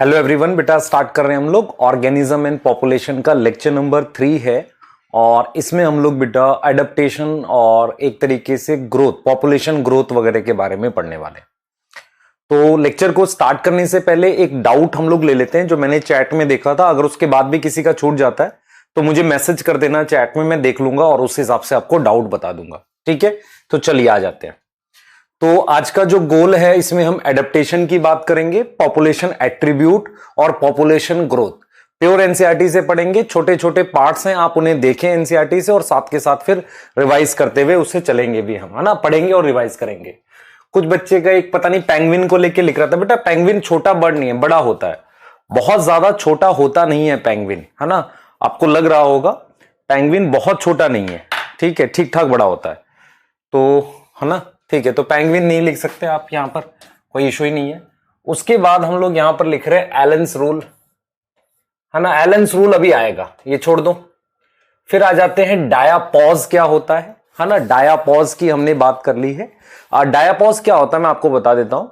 Hello everyone, बेटा start कर रहे हैं हम लोग ऑर्गेनिज्म एंड पॉपुलेशन का लेक्चर नंबर 3 है। और इसमें हम लोग बेटा एडेप्टेशन और एक तरीके से ग्रोथ, पॉपुलेशन ग्रोथ वगैरह के बारे में पढ़ने वाले। तो लेक्चर को स्टार्ट करने से पहले एक डाउट हम लोग ले लेते हैं जो मैंने चैट में देखा था। अगर उसके बाद भी किसी का छूट जाता है तो मुझे मैसेज कर देना चैट में, मैं देख लूंगा और उस हिसाब से आपको डाउट बता दूंगा। ठीक है, तो चलिए आ जाते हैं। तो आज का जो गोल है इसमें हम एडेप्टेशन की बात करेंगे, पॉपुलेशन एट्रीब्यूट और पॉपुलेशन ग्रोथ। प्योर एनसीईआरटी से पढ़ेंगे, छोटे छोटे पार्ट्स हैं, आप उन्हें देखें एनसीईआरटी से और साथ के साथ फिर रिवाइज करते हुए उससे चलेंगे भी हम, है ना, पढ़ेंगे और रिवाइज करेंगे। कुछ बच्चे का एक पता नहीं पेंगुइन को लेके लिख रहा था। बेटा पेंगुइन छोटा बर्ड नहीं है, बड़ा होता है, बहुत ज्यादा छोटा होता नहीं है पेंगुइन, है ना। आपको लग रहा होगा पेंगुइन बहुत छोटा नहीं है, ठीक है, ठीक ठाक बड़ा होता है, तो है ना, ठीक है। तो पेंगुइन नहीं लिख सकते आप यहां पर, कोई इशू ही नहीं है। उसके बाद हम लोग यहां पर लिख रहे हैं एलेंस रूल, है ना। एलेंस रूल अभी आएगा, ये छोड़ दो। फिर आ जाते हैं डायापॉज क्या होता है ना। डायापॉज की हमने बात कर ली है। और डायापॉज क्या होता है मैं आपको बता देता हूं।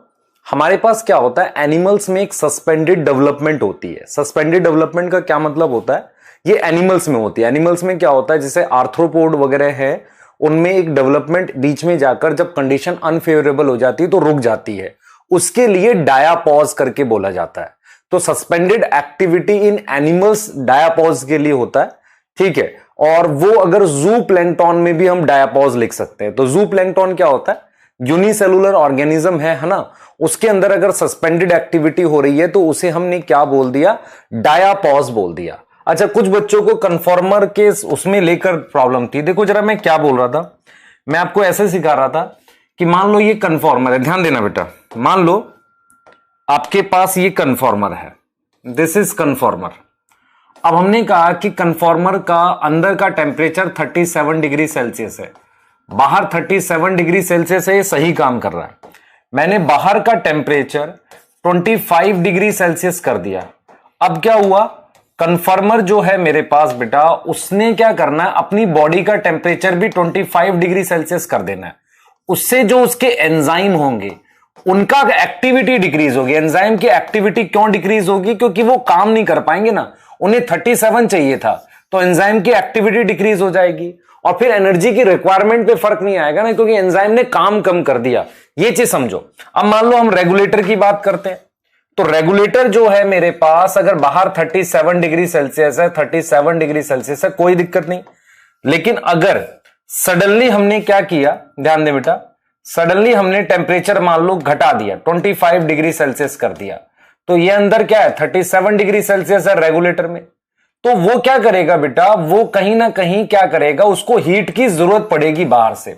हमारे पास क्या होता है, एनिमल्स में एक सस्पेंडेड डेवलपमेंट होती है। सस्पेंडेड डेवलपमेंट का क्या मतलब होता है, ये एनिमल्स में होती है। एनिमल्स में क्या होता है, जैसे आर्थ्रोपोड वगैरह है, उनमें एक डेवलपमेंट बीच में जाकर जब कंडीशन अनफेवरेबल हो जाती है तो रुक जाती है, उसके लिए डायापॉज करके बोला जाता है। तो सस्पेंडेड एक्टिविटी इन एनिमल्स डायापॉज के लिए होता है, ठीक है। और वो अगर जू प्लैंक्टन में भी हम डायापॉज लिख सकते हैं। तो जू प्लैंक्टन क्या होता है, यूनिसेलुलर ऑर्गेनिज्म है ना, उसके अंदर अगर सस्पेंडेड एक्टिविटी हो रही है तो उसे हमने क्या बोल दिया, डायापॉज बोल दिया। अच्छा, कुछ बच्चों को कन्फॉर्मर के उसमें लेकर प्रॉब्लम थी। देखो जरा मैं क्या बोल रहा था, मैं आपको ऐसे सिखा रहा था कि मान लो ये कन्फॉर्मर है, ध्यान देना बेटा। मान लो आपके पास ये कन्फॉर्मर है, दिस इज कन्फॉर्मर। अब हमने कहा कि कन्फॉर्मर का अंदर का टेम्परेचर 37 डिग्री सेल्सियस है, बाहर 37 डिग्री सेल्सियस है, ये सही काम कर रहा है। मैंने बाहर का टेम्परेचर 25 डिग्री सेल्सियस कर दिया। अब क्या हुआ, कन्फर्मर जो है मेरे पास बेटा, उसने क्या करना है, अपनी बॉडी का टेम्परेचर भी 25 डिग्री सेल्सियस कर देना है। उससे जो उसके एंजाइम होंगे उनका एक्टिविटी डिक्रीज होगी। एंजाइम की एक्टिविटी क्यों डिक्रीज होगी, क्योंकि वो काम नहीं कर पाएंगे ना, उन्हें 37 चाहिए था, तो एंजाइम की एक्टिविटी डिक्रीज हो जाएगी और फिर एनर्जी की रिक्वायरमेंट पे फर्क नहीं आएगा ना, क्योंकि एंजाइम ने काम कम कर दिया। ये चीज समझो। अब मान लो हम रेगुलेटर की बात करते हैं, तो रेगुलेटर जो है मेरे पास, अगर बाहर 37 डिग्री सेल्सियस है, 37 डिग्री सेल्सियस है, कोई दिक्कत नहीं। लेकिन अगर सडनली हमने क्या किया, ध्यान दे बेटा, सडनली हमने टेम्परेचर मान लो घटा दिया, 25 डिग्री सेल्सियस कर दिया, तो ये अंदर क्या है, 37 डिग्री सेल्सियस है रेगुलेटर में। तो वो क्या करेगा बेटा, वो कहीं ना कहीं क्या करेगा, उसको हीट की जरूरत पड़ेगी बाहर से।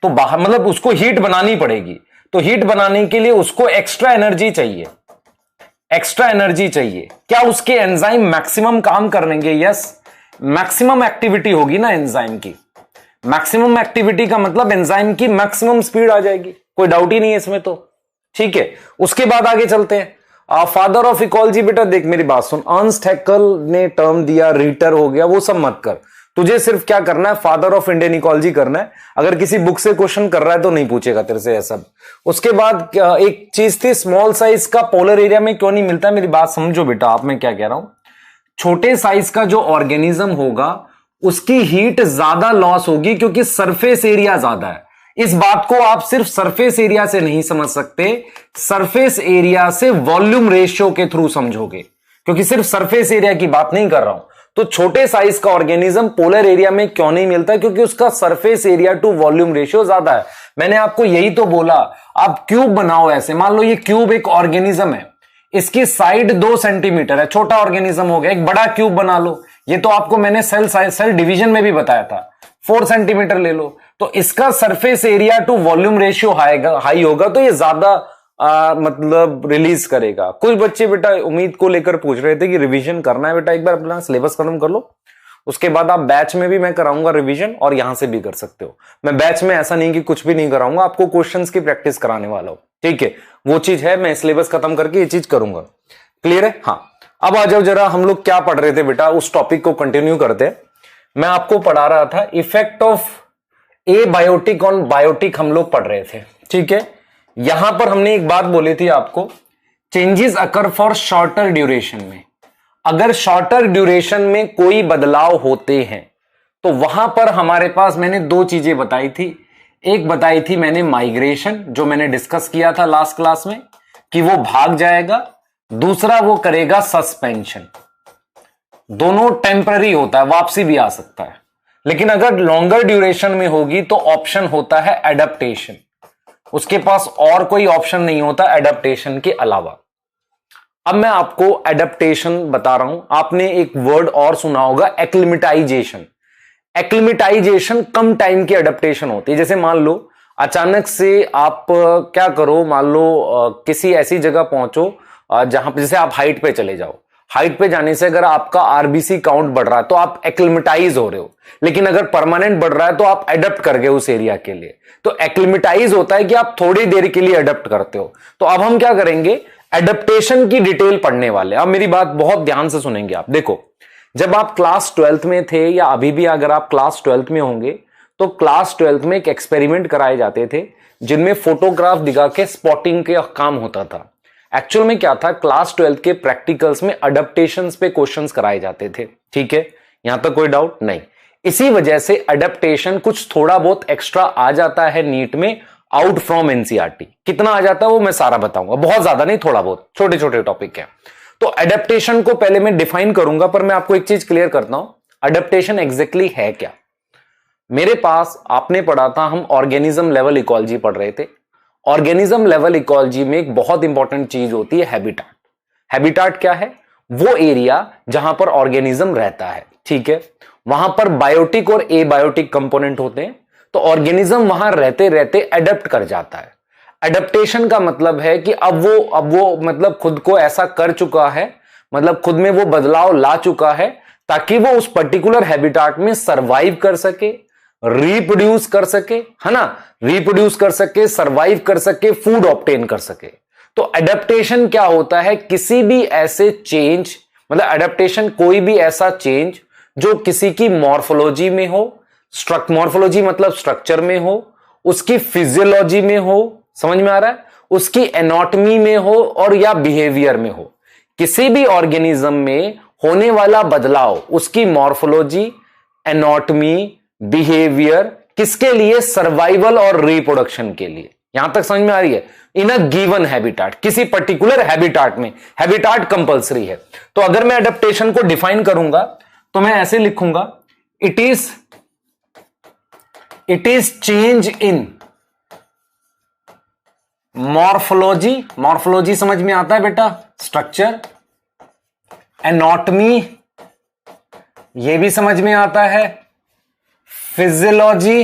तो बाहर मतलब उसको हीट बनानी पड़ेगी। तो हीट बनाने के लिए उसको एक्स्ट्रा एनर्जी चाहिए, एक्स्ट्रा एनर्जी चाहिए। क्या उसके एंजाइम मैक्सिमम काम करेंगे? यस, मैक्सिमम एक्टिविटी होगी ना एंजाइम की। मैक्सिमम एक्टिविटी का मतलब एंजाइम की मैक्सिमम स्पीड आ जाएगी, कोई डाउट ही नहीं है इसमें तो, ठीक है। उसके बाद आगे चलते हैं। फादर ऑफ इकोलॉजी, बेटा देख मेरी बात सुन, अर्नस्ट हैक्ल ने टर्म दिया, रीटर हो गया, वो सब मत कर। तुझे सिर्फ क्या करना है, फादर ऑफ इंडियन इकोलॉजी करना है। अगर किसी बुक से क्वेश्चन कर रहा है तो नहीं पूछेगा तेरे से ये सब। उसके बाद एक चीज थी, स्मॉल साइज का पोलर एरिया में क्यों नहीं मिलता। मेरी बात समझो बेटा, आप मैं क्या कह रहा हूं, छोटे साइज का जो ऑर्गेनिज्म होगा उसकी हीट ज्यादा लॉस होगी, क्योंकि सरफेस एरिया ज्यादा है। इस बात को आप सिर्फ सरफेस एरिया से नहीं समझ सकते, सरफेस एरिया से वॉल्यूम रेशियो के थ्रू समझोगे, क्योंकि सिर्फ सरफेस एरिया की बात नहीं कर रहा हूं। तो छोटे साइज का ऑर्गेनिज्म पोलर एरिया में क्यों नहीं मिलता, क्योंकि उसका surface area to volume ratio ज्यादा है। मैंने आपको यही तो बोला, आप क्यूब बनाओ ऐसे, मान लो ये क्यूब एक ऑर्गेनिज्म है, इसकी साइड 2 सेंटीमीटर है, छोटा ऑर्गेनिज्म हो गया। एक बड़ा क्यूब बना लो, ये तो आपको मैंने सेल डिवीजन में भी बताया था, 4 सेंटीमीटर ले लो, तो इसका surface area to volume ratio high होगा, तो ये ज्यादा मतलब रिलीज करेगा। कुछ बच्चे बेटा उम्मीद को लेकर पूछ रहे थे कि रिवीजन करना है। बेटा एक बार अपना सिलेबस खत्म कर लो, उसके बाद आप बैच में भी मैं कराऊंगा रिवीजन, और यहां से भी कर सकते हो। मैं बैच में ऐसा नहीं कि कुछ भी नहीं कराऊंगा, आपको क्वेश्चंस की प्रैक्टिस कराने वाला हूं, ठीक है। वो चीज है, मैं सिलेबस खत्म करके ये चीज करूंगा। क्लियर है? हाँ, अब आ जाओ जरा, हम लोग क्या पढ़ रहे थे बेटा, उस टॉपिक को कंटिन्यू करते हैं। मैं आपको पढ़ा रहा था effect of abiotic on biotic, हम लोग पढ़ रहे थे, ठीक है। यहां पर हमने एक बात बोली थी आपको changes occur for shorter duration में, अगर शॉर्टर ड्यूरेशन में कोई बदलाव होते हैं तो वहां पर हमारे पास मैंने दो चीजें बताई थी। एक बताई थी मैंने माइग्रेशन, जो मैंने डिस्कस किया था लास्ट क्लास में कि वो भाग जाएगा, दूसरा वो करेगा सस्पेंशन। दोनों टेम्पररी होता है, वापसी भी आ सकता है, लेकिन अगर लॉन्गर ड्यूरेशन में होगी तो ऑप्शन होता है एडप्टेशन। उसके पास और कोई ऑप्शन नहीं होता एडप्टेशन के अलावा। अब मैं आपको एडप्टेशन बता रहा हूं। आपने एक वर्ड और सुना होगा, एक्लिमेटाइजेशन। एक्लिमेटाइजेशन कम टाइम की एडप्टेशन होती है। जैसे मान लो अचानक से आप क्या करो, मान लो किसी ऐसी जगह पहुंचो जहां पर, जैसे आप हाइट पे चले जाओ, हाइट पे जाने से अगर आपका आरबीसी काउंट बढ़ रहा है तो आप एक्लिमेटाइज हो रहे हो, लेकिन अगर परमानेंट बढ़ रहा है तो आप एडप्ट कर गए उस एरिया के लिए। तो एक्लिमेटाइज होता है कि आप थोड़ी देर के लिए एडप्ट करते हो। तो अब हम क्या करेंगे, एडप्टेशन की डिटेल पढ़ने वाले। अब मेरी बात बहुत ध्यान से सुनेंगे आप। देखो, जब आप क्लास 12th में थे या अभी भी अगर आप क्लास 12th में होंगे तो क्लास 12th में एक एक्सपेरिमेंट कराए जाते थे जिनमें फोटोग्राफ दिखा के स्पॉटिंग के काम होता था। एक्चुअल में क्या था, क्लास 12th के प्रैक्टिकल्स में अडप्टेशंस पे क्वेश्चंस कराए जाते थे। ठीक है, यहां तक कोई डाउट नहीं। इसी वजह से अडप्टेशन कुछ थोड़ा बहुत एक्स्ट्रा आ जाता है नीट में, आउट फ्रॉम एनसीईआरटी। कितना आ जाता है वो मैं सारा बताऊंगा, बहुत ज्यादा नहीं, थोड़ा बहुत, छोटे छोटे टॉपिक है। तो अडप्टेशन को पहले मैं डिफाइन करूंगा, पर मैं आपको एक चीज क्लियर करता हूं, अडप्टेशन एग्जैक्टली है क्या। मेरे पास आपने पढ़ा था, हम ऑर्गेनिज्म लेवल इकोलॉजी पढ़ रहे थे। ऑर्गेनिज्म लेवल इकोलॉजी में एक बहुत इंपॉर्टेंट चीज होती है हैबिटाट। हैबिटाट क्या है, वो एरिया जहां पर ऑर्गेनिज्म रहता है। ठीक है, वहां पर बायोटिक और एबायोटिक कंपोनेंट होते हैं। तो ऑर्गेनिज्म वहां रहते रहते एडप्ट कर जाता है। एडप्टेशन का मतलब है कि अब वो मतलब खुद को ऐसा कर चुका है, मतलब खुद में वो बदलाव ला चुका है ताकि वो उस पर्टिकुलर हैबिटाट में सरवाइव कर सके, रिप्रोड्यूस कर सके, है ना, रिप्रोड्यूस कर सके, सरवाइव कर सके, फूड ऑब्टेन कर सके। तो एडप्टेशन क्या होता है, किसी भी ऐसे चेंज, मतलब एडप्टेशन कोई भी ऐसा चेंज जो किसी की मॉर्फोलॉजी में हो, मॉर्फोलॉजी मतलब स्ट्रक्चर में हो, उसकी फिजियोलॉजी में हो, समझ में आ रहा है, उसकी एनाटॉमी में हो और या बिहेवियर में हो। किसी भी ऑर्गेनिज्म में होने वाला बदलाव उसकी मॉर्फोलॉजी, एनाटॉमी, बिहेवियर, किसके लिए, सर्वाइवल और रिप्रोडक्शन के लिए। यहां तक समझ में आ रही है, इन अ गिवन हैबिटाट, किसी पर्टिकुलर हैबिटाट में। हैबिटाट कंपलसरी है। तो अगर मैं एडप्टेशन को डिफाइन करूंगा तो मैं ऐसे लिखूंगा, it is change in morphology, morphology समझ में आता है बेटा, स्ट्रक्चर, एनाटॉमी ये भी समझ में आता है, फिजियोलॉजी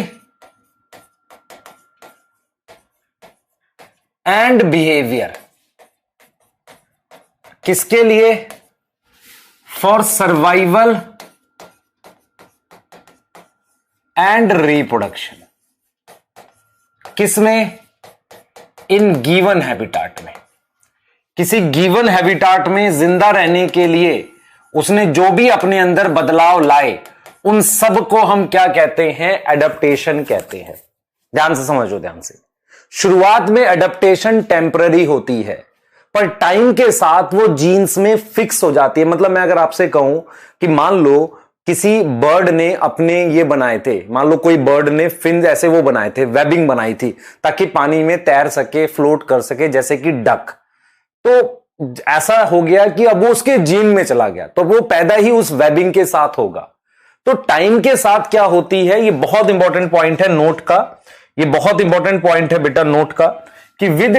एंड बिहेवियर। किसके लिए, फॉर सर्वाइवल एंड रिप्रोडक्शन। किसमें, इन गिवन हैबिटाट में। किसी गिवन हैबिटाट में जिंदा रहने के लिए उसने जो भी अपने अंदर बदलाव लाए, उन सब को हम क्या कहते हैं, एडप्टेशन कहते हैं। ध्यान से समझो, ध्यान से। शुरुआत में एडप्टेशन टेम्पररी होती है, पर टाइम के साथ वो जीन्स में फिक्स हो जाती है। मतलब मैं अगर आपसे कहूं कि मान लो किसी बर्ड ने अपने ये बनाए थे, मान लो कोई बर्ड ने फिन्स ऐसे वो बनाए थे, वेबिंग बनाई थी ताकि पानी में तैर सके, फ्लोट कर सके, जैसे कि डक। तो ऐसा हो गया कि अब वो उसके जीन में चला गया, तो वो पैदा ही उस वेबिंग के साथ होगा। तो टाइम के साथ क्या होती है, ये बहुत इंपॉर्टेंट पॉइंट है नोट का, ये बहुत इंपॉर्टेंट पॉइंट है बेटा नोट का, कि विद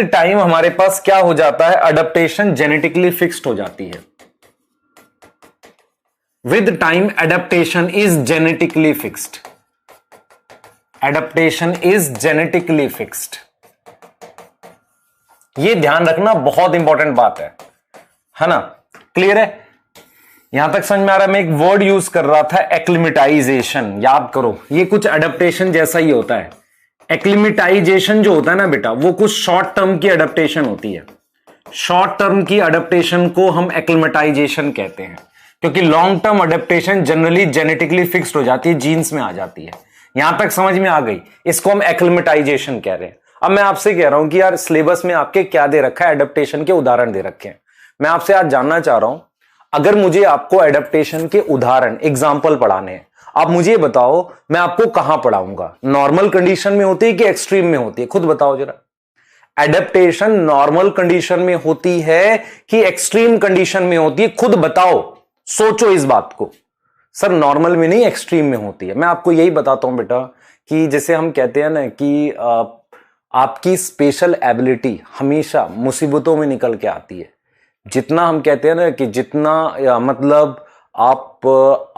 टाइम हमारे पास क्या हो जाता है, अडप्टेशन जेनेटिकली फिक्स्ड हो जाती है। With time adaptation is genetically fixed. Adaptation is genetically fixed. ये ध्यान रखना, बहुत इंपॉर्टेंट बात है ना, क्लियर है। यहां तक समझ में आ रहा है। मैं एक वर्ड यूज कर रहा था, एक्लिमेटाइजेशन, याद करो, ये कुछ एडप्टेशन जैसा ही होता है। एक्लिमेटाइजेशन जो होता है ना बेटा, वो कुछ शॉर्ट टर्म की एडप्टेशन होती है। शॉर्ट टर्म की एडप्टेशन को हम एक्लिमेटाइजेशन कहते हैं, क्योंकि long term adaptation generally genetically fixed हो जाती है, जीन्स में आ जाती है। यहां तक समझ में आ गई, इसको हम एक्लिमेटाइजेशन कह रहे हैं। अब मैं आपसे कह रहा हूं कि यार सिलेबस में आपके क्या दे रखा है, एडेप्टेशन के उदाहरण दे रखे हैं। मैं आपसे आज जानना चाह रहा हूं, अगर मुझे आपको एडेप्टेशन के उदाहरण एग्जाम्पल पढ़ाने हैं, आप मुझे बताओ मैं आपको कहां पढ़ाऊंगा, नॉर्मल कंडीशन में होती है कि एक्सट्रीम में होती है, खुद बताओ जरा। एडेप्टेशन नॉर्मल कंडीशन में होती है कि एक्सट्रीम कंडीशन में होती है, खुद बताओ, सोचो इस बात को। सर नॉर्मल में नहीं, एक्सट्रीम में होती है। मैं आपको यही बताता हूं बेटा कि जैसे हम कहते हैं ना कि आपकी स्पेशल एबिलिटी हमेशा मुसीबतों में निकल के आती है। जितना हम कहते हैं ना कि जितना मतलब आप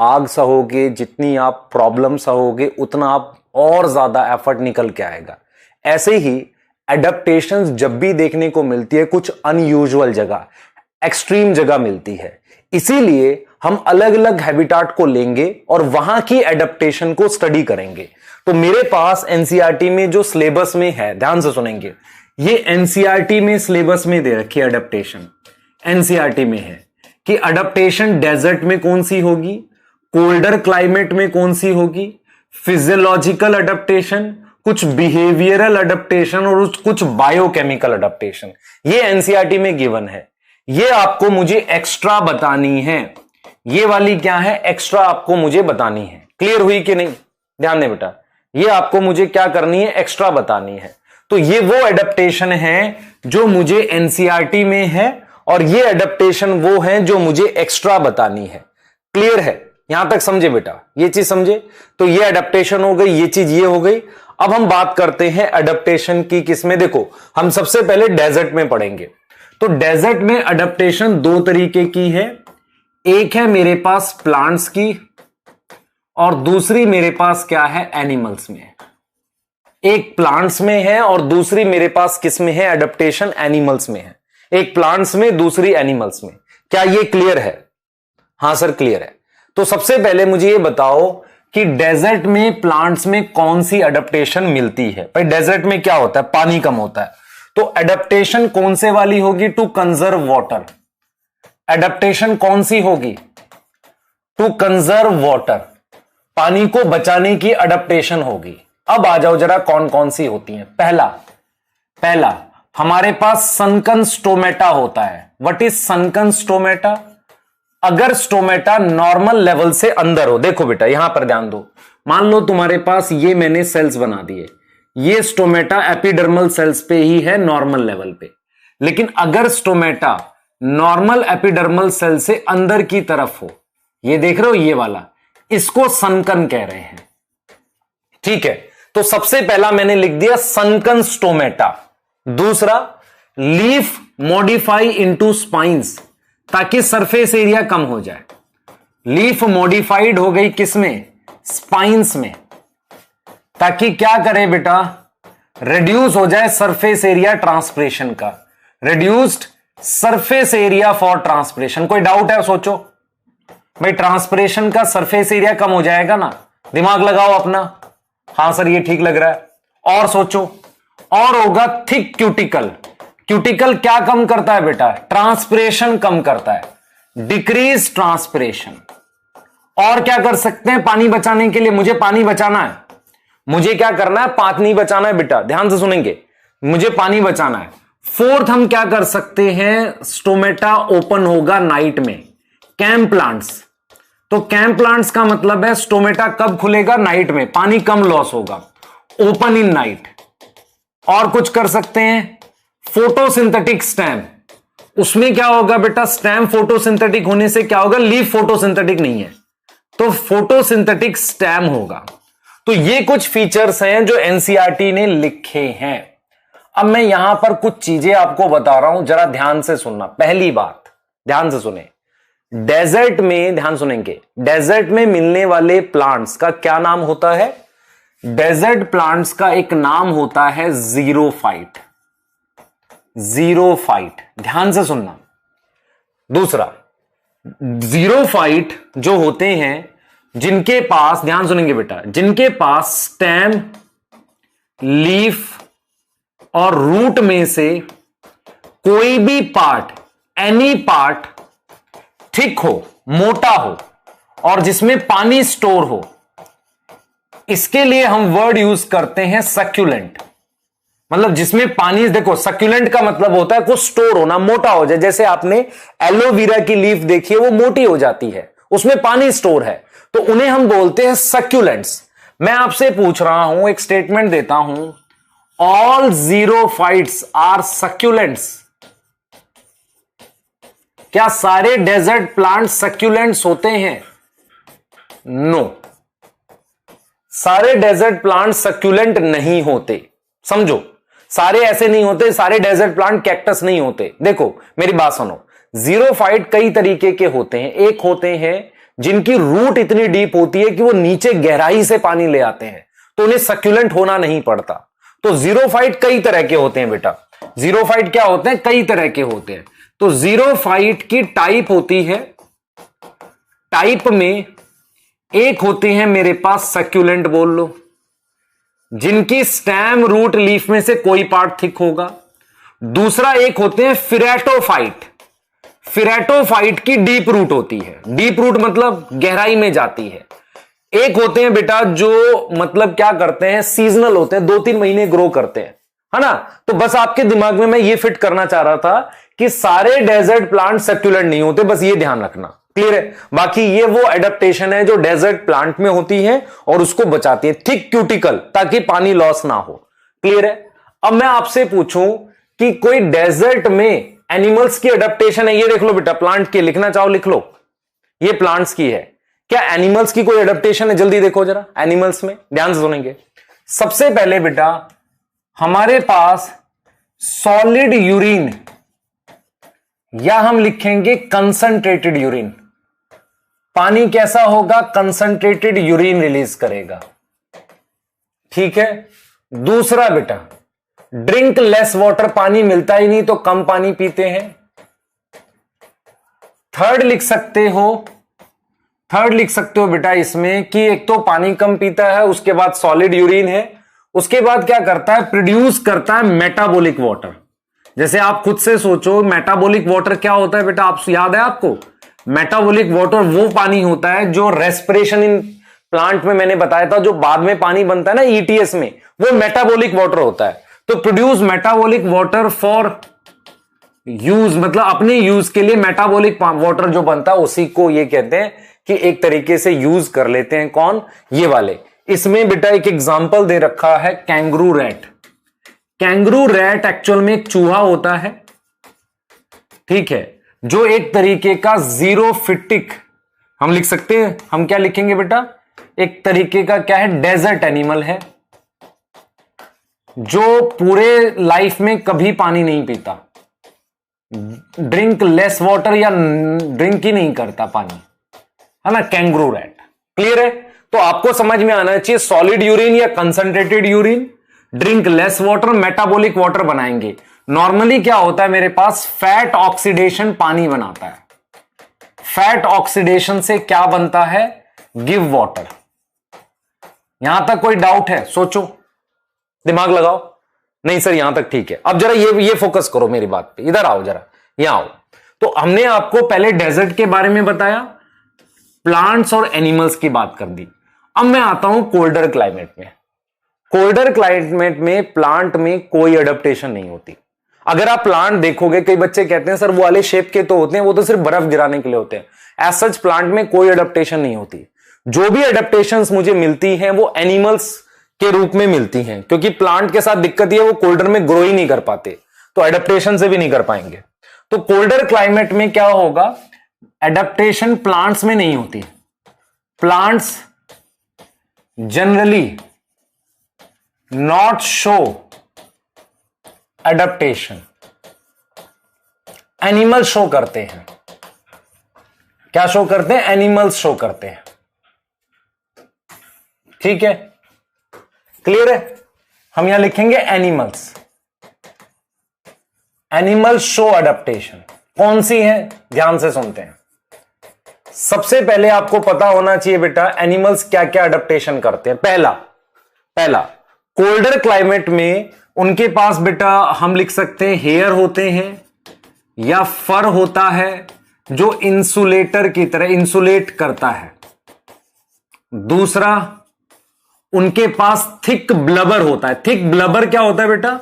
आग सहोगे, जितनी आप प्रॉब्लम सहोगे, उतना आप और ज्यादा एफर्ट निकल के आएगा। ऐसे ही एडेप्टेशंस जब भी देखने को मिलती है कुछ अनयूजुअल जगह, एक्सट्रीम जगह मिलती है, इसीलिए हम अलग अलग हैबिटाट को लेंगे और वहां की एडेप्टेशन को स्टडी करेंगे। तो मेरे पास एनसीईआरटी में जो सिलेबस में है, ध्यान से सुनेंगे, ये एनसीईआरटी में सिलेबस में दे रखी है एडेप्टेशन। एनसीईआरटी में है कि एडेप्टेशन डेजर्ट में कौन सी होगी, कोल्डर क्लाइमेट में कौन सी होगी, फिजियोलॉजिकल एडेप्टेशन, कुछ बिहेवियरल एडेप्टेशन और कुछ बायोकेमिकल एडेप्टेशन। ये एनसीईआरटी में गिवन है। ये आपको मुझे एक्स्ट्रा बतानी है। ये वाली क्या है, एक्स्ट्रा आपको मुझे बतानी है। क्लियर हुई कि नहीं? ध्यान दें बेटा, ये आपको मुझे क्या करनी है, एक्स्ट्रा बतानी है। तो ये वो एडेप्टेशन है जो मुझे एनसीईआरटी में है और ये एडेप्टेशन वो है जो मुझे एक्स्ट्रा बतानी है। क्लियर है? यहां तक समझे बेटा, ये चीज समझे? तो ये एडेप्टेशन हो गई, ये चीज ये हो गई। अब हम बात करते हैं एडेप्टेशन की किसमें। देखो हम सबसे पहले डेजर्ट में पढ़ेंगे। तो डेजर्ट में एडेप्टेशन दो तरीके की है, एक है मेरे पास प्लांट्स की और दूसरी मेरे पास क्या है, एनिमल्स में। एक प्लांट्स में है और दूसरी मेरे पास किस में है, एडेप्टेशन एनिमल्स में है। एक प्लांट्स में, दूसरी एनिमल्स में। क्या ये क्लियर है? हां सर क्लियर है। तो सबसे पहले मुझे ये बताओ कि डेजर्ट में, प्लांट्स में कौन सी एडेप्टेशन मिलती है। भाई डेजर्ट में क्या होता है, पानी कम होता है, तो एडेप्टेशन कौन से वाली होगी, टू कंजर्व वाटर। एडेप्टेशन कौन सी होगी, टू कंजर्व वाटर, पानी को बचाने की एडेप्टेशन होगी। अब आ जाओ जरा कौन कौन सी होती हैं। पहला हमारे पास सनकन स्टोमेटा होता है। What is सनकन stomata? अगर स्टोमेटा नॉर्मल लेवल से अंदर हो, देखो बेटा यहां पर ध्यान दो, मान लो तुम्हारे पास ये मैंने सेल्स बना दिए, ये स्टोमेटा एपिडर्मल सेल्स पे ही है नॉर्मल लेवल पे, लेकिन अगर स्टोमेटा नॉर्मल एपिडर्मल सेल से अंदर की तरफ हो, ये देख रहे हो ये वाला, इसको सनकन कह रहे हैं। ठीक है, तो सबसे पहला मैंने लिख दिया सनकन स्टोमेटा। दूसरा लीफ मॉडिफाई इनटू स्पाइंस, ताकि सरफेस एरिया कम हो जाए। लीफ मॉडिफाइड हो गई किसमें, स्पाइंस में, ताकि क्या करे बेटा, रिड्यूस हो जाए सरफेस एरिया ट्रांसपिरेशन का। Reduced surface area for transpiration. कोई डाउट है? सोचो भाई, ट्रांसपिरेशन का सरफेस एरिया कम हो जाएगा ना, दिमाग लगाओ अपना। हां सर ये ठीक लग रहा है। और सोचो, और होगा थिक क्यूटिकल। क्यूटिकल क्या कम करता है बेटा, ट्रांसपिरेशन कम करता है, डिक्रीज ट्रांसपिरेशन। और क्या कर सकते हैं पानी बचाने के लिए, मुझे पानी बचाना है, मुझे क्या करना है, पानी बचाना है बेटा, ध्यान से सुनेंगे, मुझे पानी बचाना है। फोर्थ हम क्या कर सकते हैं, स्टोमेटा ओपन होगा नाइट में। कैंप प्लांट्स, तो कैंप प्लांट्स का मतलब है स्टोमेटा कब खुलेगा, नाइट में, पानी कम लॉस होगा, ओपन इन नाइट। और कुछ कर सकते हैं, फोटोसिंथेटिक स्टेम, उसमें क्या होगा बेटा, स्टेम फोटोसिंथेटिक होने से क्या होगा, लीफ फोटोसिंथेटिक नहीं है, तो फोटोसिंथेटिक स्टेम होगा। तो ये कुछ फीचर्स हैं जो एनसीईआरटी ने लिखे हैं। अब मैं यहां पर कुछ चीजें आपको बता रहा हूं, जरा ध्यान से सुनना। पहली बात ध्यान से सुने, डेजर्ट में, ध्यान सुनेंगे, डेजर्ट में मिलने वाले प्लांट्स का क्या नाम होता है, डेजर्ट प्लांट्स का एक नाम होता है जीरोफाइट। जीरोफाइट, ध्यान से सुनना। दूसरा, जीरोफाइट जो होते हैं, जिनके पास, ध्यान सुनेंगे बेटा, जिनके पास स्टेम, लीफ और रूट में से कोई भी पार्ट, एनी पार्ट थिक हो, मोटा हो और जिसमें पानी स्टोर हो, इसके लिए हम वर्ड यूज करते हैं सक्यूलेंट। मतलब जिसमें पानी, देखो सक्यूलेंट का मतलब होता है कुछ स्टोर होना, मोटा हो जाए। जैसे आपने एलोवेरा की लीफ देखी है, वो मोटी हो जाती है, उसमें पानी स्टोर है, तो उन्हें हम बोलते हैं सक्यूलेंट्स। मैं आपसे पूछ रहा हूं, एक स्टेटमेंट देता हूं, ऑल जीरोफाइट्स आर सक्यूलेंट्स। क्या सारे डेजर्ट प्लांट सक्यूलेंट्स होते हैं? नो, सारे डेजर्ट प्लांट सक्यूलेंट नहीं होते। समझो, सारे ऐसे नहीं होते, सारे डेजर्ट प्लांट कैक्टस नहीं होते। देखो मेरी बात सुनो, जीरोफाइट कई तरीके के होते हैं। एक होते हैं जिनकी रूट इतनी डीप होती है कि वो नीचे गहराई से पानी ले आते हैं, तो उन्हें सक्यूलेंट होना नहीं पड़ता। तो जीरोफाइट कई तरह के होते हैं बेटा। जीरोफाइट क्या होते हैं? कई तरह के होते हैं। तो जीरोफाइट की टाइप होती है, टाइप में एक होते हैं मेरे पास सक्यूलेंट बोल लो, जिनकी स्टेम रूट लीफ में से कोई पार्ट थिक होगा। दूसरा एक होते हैं फिरेटोफाइट। फिरेटोफाइट की डीप रूट होती है, डीप रूट मतलब गहराई में जाती है। एक होते हैं बेटा जो मतलब क्या करते हैं, सीजनल होते हैं, 2-3 महीने ग्रो करते हैं, है ना। तो बस आपके दिमाग में मैं ये फिट करना चाह रहा था कि सारे डेजर्ट प्लांट सक्यूलेंट नहीं होते, बस ये ध्यान रखना। क्लियर है? बाकी ये वो एडेप्टेशन है जो डेजर्ट प्लांट में होती है और उसको बचाती है, थिक क्यूटिकल, ताकि पानी लॉस ना हो। क्लियर है? अब मैं आपसे पूछूं कि कोई डेजर्ट में एनिमल्स की एडेप्टेशन है, ये देख लो बेटा, प्लांट की लिखना चाहो लिख लो, ये प्लांट्स की है। क्या एनिमल्स की कोई एडेप्टेशन है? जल्दी देखो जरा, एनिमल्स में ध्यान से सुनेंगे। सबसे पहले बेटा हमारे पास सॉलिड यूरिन, या हम लिखेंगे कंसंट्रेटेड यूरिन। पानी कैसा होगा? कंसंट्रेटेड यूरिन रिलीज करेगा। ठीक है। दूसरा बेटा, ड्रिंक लेस वाटर, पानी मिलता ही नहीं तो कम पानी पीते हैं। थर्ड लिख सकते हो बेटा इसमें कि एक तो पानी कम पीता है, उसके बाद सॉलिड यूरिन है, उसके बाद क्या करता है, प्रोड्यूस करता है मेटाबॉलिक वाटर। जैसे आप खुद से सोचो, मेटाबॉलिक वाटर क्या होता है बेटा, आप याद है आपको? मेटाबॉलिक वाटर वो पानी होता है जो रेस्पिरेशन इन प्लांट में मैंने बताया था, जो बाद में पानी बनता है ना ईटीएस में, वो मेटाबॉलिक वाटर होता है। तो produce metabolic water for use, मतलब अपने यूज के लिए मेटाबॉलिक वाटर जो बनता है उसी को ये कहते हैं कि एक तरीके से यूज कर लेते हैं। कौन? ये वाले। इसमें बेटा एक एग्जांपल दे रखा है, kangaroo rat. Kangaroo rat actual में एक चूहा होता है, ठीक है, जो एक तरीके का जीरोफिटिक, हम लिख सकते हैं, हम क्या लिखेंगे बेटा, एक तरीके का क्या है, डेजर्ट एनिमल है, जो पूरे लाइफ में कभी पानी नहीं पीता, ड्रिंक लेस वाटर या ड्रिंक ही नहीं करता पानी, है ना, कैंगरू रैट। क्लियर है? तो आपको समझ में आना चाहिए सॉलिड यूरिन या concentrated urine, drink less water, metabolic water बनाएंगे। नॉर्मली क्या होता है मेरे पास, फैट ऑक्सीडेशन पानी बनाता है। फैट ऑक्सीडेशन से क्या बनता है, गिव वाटर। यहां तक कोई डाउट है? सोचो, दिमाग लगाओ। नहीं सर यहां तक ठीक है। अब जरा ये फोकस करो मेरी बात पे, इधर आओ जरा, यहां आओ। तो हमने आपको पहले डेजर्ट के बारे में बताया, प्लांट्स और एनिमल्स की बात कर दी। अब मैं आता हूं कोल्डर क्लाइमेट में। कोल्डर क्लाइमेट में प्लांट में कोई एडेप्टेशन नहीं होती। अगर आप प्लांट देखोगे, कई बच्चे कहते हैं सर वो वाले शेप के तो होते हैं, वो तो सिर्फ बर्फ गिराने के लिए होते हैं। एज सच प्लांट में कोई एडेप्टेशन नहीं होती। जो भी एडेप्टेशंस मुझे मिलती हैं वो एनिमल्स के रूप में मिलती हैं, क्योंकि प्लांट के साथ दिक्कत ये है वो कोल्डर में ग्रो ही नहीं कर पाते, तो एडेप्टेशन से भी नहीं कर पाएंगे। तो कोल्डर क्लाइमेट में क्या होगा, एडेप्टेशन प्लांट्स में नहीं होती। Plants generally not show adaptation, animal show करते हैं। क्या शो करते हैं? एनिमल्स शो करते हैं। ठीक है, क्लियर है? हम यहां लिखेंगे एनिमल्स। एनिमल शो एडेप्टेशन कौन सी है, ध्यान से सुनते हैं। सबसे पहले आपको पता होना चाहिए बेटा एनिमल्स क्या क्या एडेप्टेशन करते हैं। पहला कोल्डर क्लाइमेट में उनके पास बेटा हम लिख सकते हैं हेयर होते हैं या फर होता है जो इंसुलेटर की तरह इंसुलेट करता है। दूसरा, उनके पास थिक ब्लबर होता है। थिक ब्लबर क्या होता है बेटा?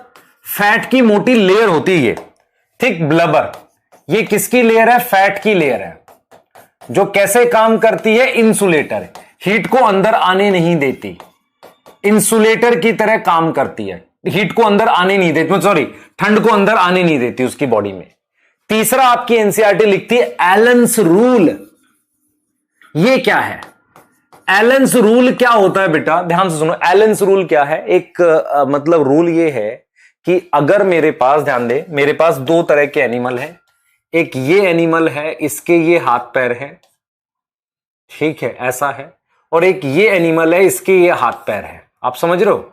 फैट की मोटी लेयर होती है, थिक ब्लबर। ये किसकी लेयर है? फैट की लेयर है, जो कैसे काम करती है? इंसुलेटर, हीट को अंदर आने नहीं देती, इंसुलेटर की तरह काम करती है, हीट को अंदर आने नहीं देती, सॉरी ठंड को अंदर आने नहीं देती उसकी बॉडी में। तीसरा आपकी एनसीईआरटी लिखती है एलन्स रूल। ये क्या है? एलन्स रूल क्या होता है बेटा? ध्यान से सुनो, एलन्स रूल क्या है? एक मतलब रूल ये है कि अगर मेरे पास, ध्यान दे, मेरे पास दो तरह के एनिमल है, एक ये एनिमल है, इसके ये हाथ पैर है, ठीक है, ऐसा है, और एक ये एनिमल है, इसके ये हाथ पैर है। आप समझ रहे हो?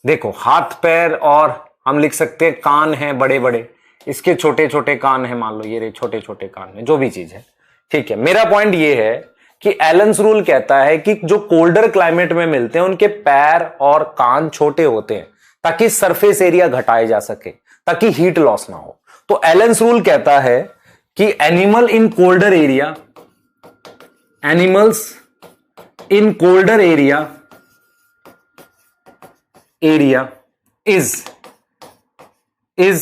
देखो हाथ पैर, और हम लिख सकते हैं कान हैं बड़े बड़े, इसके छोटे छोटे कान हैं, मान लो ये रहे छोटे छोटे कान हैं, जो भी चीज है, ठीक है। मेरा पॉइंट ये है कि एलन्स रूल कहता है कि जो कोल्डर क्लाइमेट में मिलते हैं उनके पैर और कान छोटे होते हैं ताकि सरफेस एरिया घटाया जा सके, ताकि हीट लॉस ना हो। तो एलन्स रूल कहता है कि animal in colder area, animals in colder area is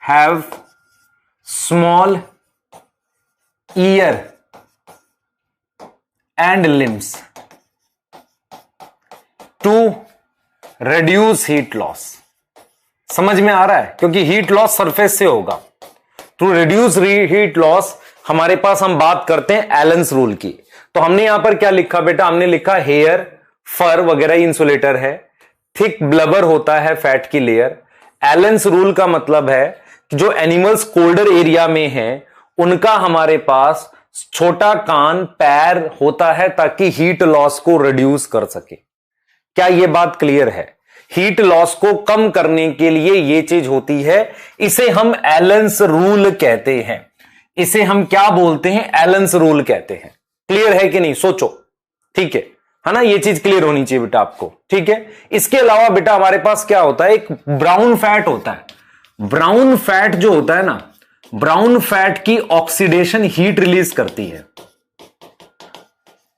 have small ear and limbs to reduce heat loss। समझ में आ रहा है? क्योंकि हीट लॉस सरफेस से होगा। टू रिड्यूस हीट लॉस हमारे पास हम बात करते हैं एलन्स रूल की। तो हमने यहां पर क्या लिखा बेटा? हमने लिखा हेयर, फर वगैरह इंसुलेटर है, थिक ब्लबर होता है फैट की लेयर। एलन्स रूल का मतलब है कि जो एनिमल्स कोल्डर एरिया में हैं उनका हमारे पास छोटा कान, पैर होता है ताकि हीट लॉस को रिड्यूस कर सके। क्या यह बात क्लियर है? हीट लॉस को कम करने के लिए यह चीज होती है, इसे हम एलन्स रूल कहते हैं। इसे हम क्या बोलते हैं? एलन्स रूल कहते हैं। क्लियर है कि नहीं? सोचो, ठीक है ना? ये चीज क्लियर होनी चाहिए बेटा आपको, ठीक है। इसके अलावा बेटा हमारे पास क्या होता है? एक ब्राउन फैट होता है। ब्राउन फैट जो होता है ना, ब्राउन फैट की ऑक्सीडेशन हीट रिलीज करती है।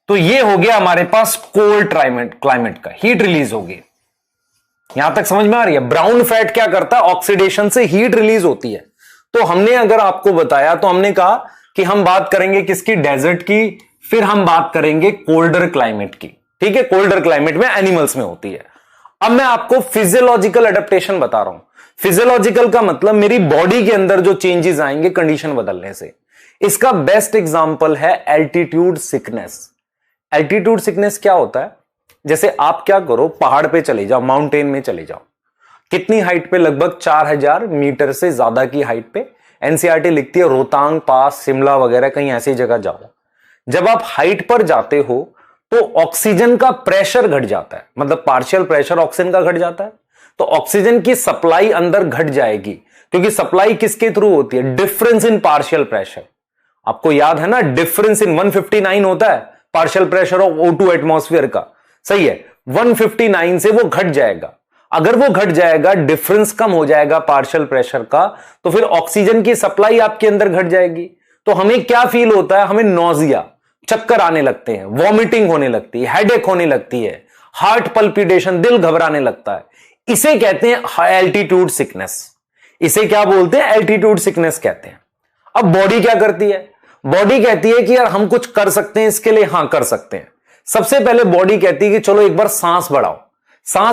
तो ये हो गया हमारे पास कोल्ड क्लाइमेट का, हीट रिलीज होगी। यहां तक समझ में आ रही है? ब्राउन फैट क्या करता है? ऑक्सीडेशन से हीट रिलीज होती है। तो हमने अगर आपको बताया तो हमने कहा कि हम बात करेंगे किसकी? डेजर्ट की, फिर हम बात करेंगे कोल्डर क्लाइमेट की, ठीक है। कोल्डर क्लाइमेट में एनिमल्स में होती है। अब मैं आपको फिजियोलॉजिकल एडेप्टेशन बता रहा हूं। फिजियोलॉजिकल का मतलब मेरी बॉडी के अंदर जो चेंजेस आएंगे कंडीशन बदलने से। इसका बेस्ट एग्जांपल है एल्टीट्यूड सिकनेस। एल्टीट्यूड सिकनेस क्या होता है? जैसे आप क्या करो, पहाड़ पे चले जाओ, माउंटेन में चले जाओ। कितनी हाइट पे? लगभग 4000 मीटर से ज्यादा की हाइट पे। एनसीईआरटी लिखती है रोहतांग पास, शिमला वगैरह कहीं ऐसी जगह जाओ। जब आप हाइट पर जाते हो तो ऑक्सीजन का प्रेशर घट जाता है, मतलब पार्शियल प्रेशर ऑक्सीजन का घट जाता है। तो ऑक्सीजन की सप्लाई अंदर घट जाएगी, क्योंकि सप्लाई किसके थ्रू होती है? Difference in partial pressure. आपको याद है ना, डिफरेंस इन 159 होता है partial pressure of O2 atmosphere का, सही है। 159 से वो घट जाएगा। अगर वो घट जाएगा, डिफरेंस कम हो जाएगा पार्शियल प्रेशर का, तो फिर ऑक्सीजन की सप्लाई आपके अंदर घट जाएगी। तो हमें क्या फील होता है? हमें नोजिया, चक्कर आने लगते हैं, वॉमिटिंग होने लगती है, हेडेक होने लगती है, हार्ट पल्पिटेशन, दिल घबराने लगता है। इसे कहते हैं हाई एल्टीट्यूड सिकनेस। इसे क्या बोलते हैं? एल्टीट्यूड सिकनेस कहते हैं। अब बॉडी क्या करती है? बॉडी कहती है कि यार हम कुछ कर सकते हैं इसके लिए। हां, कर सकते हैं। सबसे पहले बॉडी कहती है कि चलो एक बार सांस बढ़ाओ।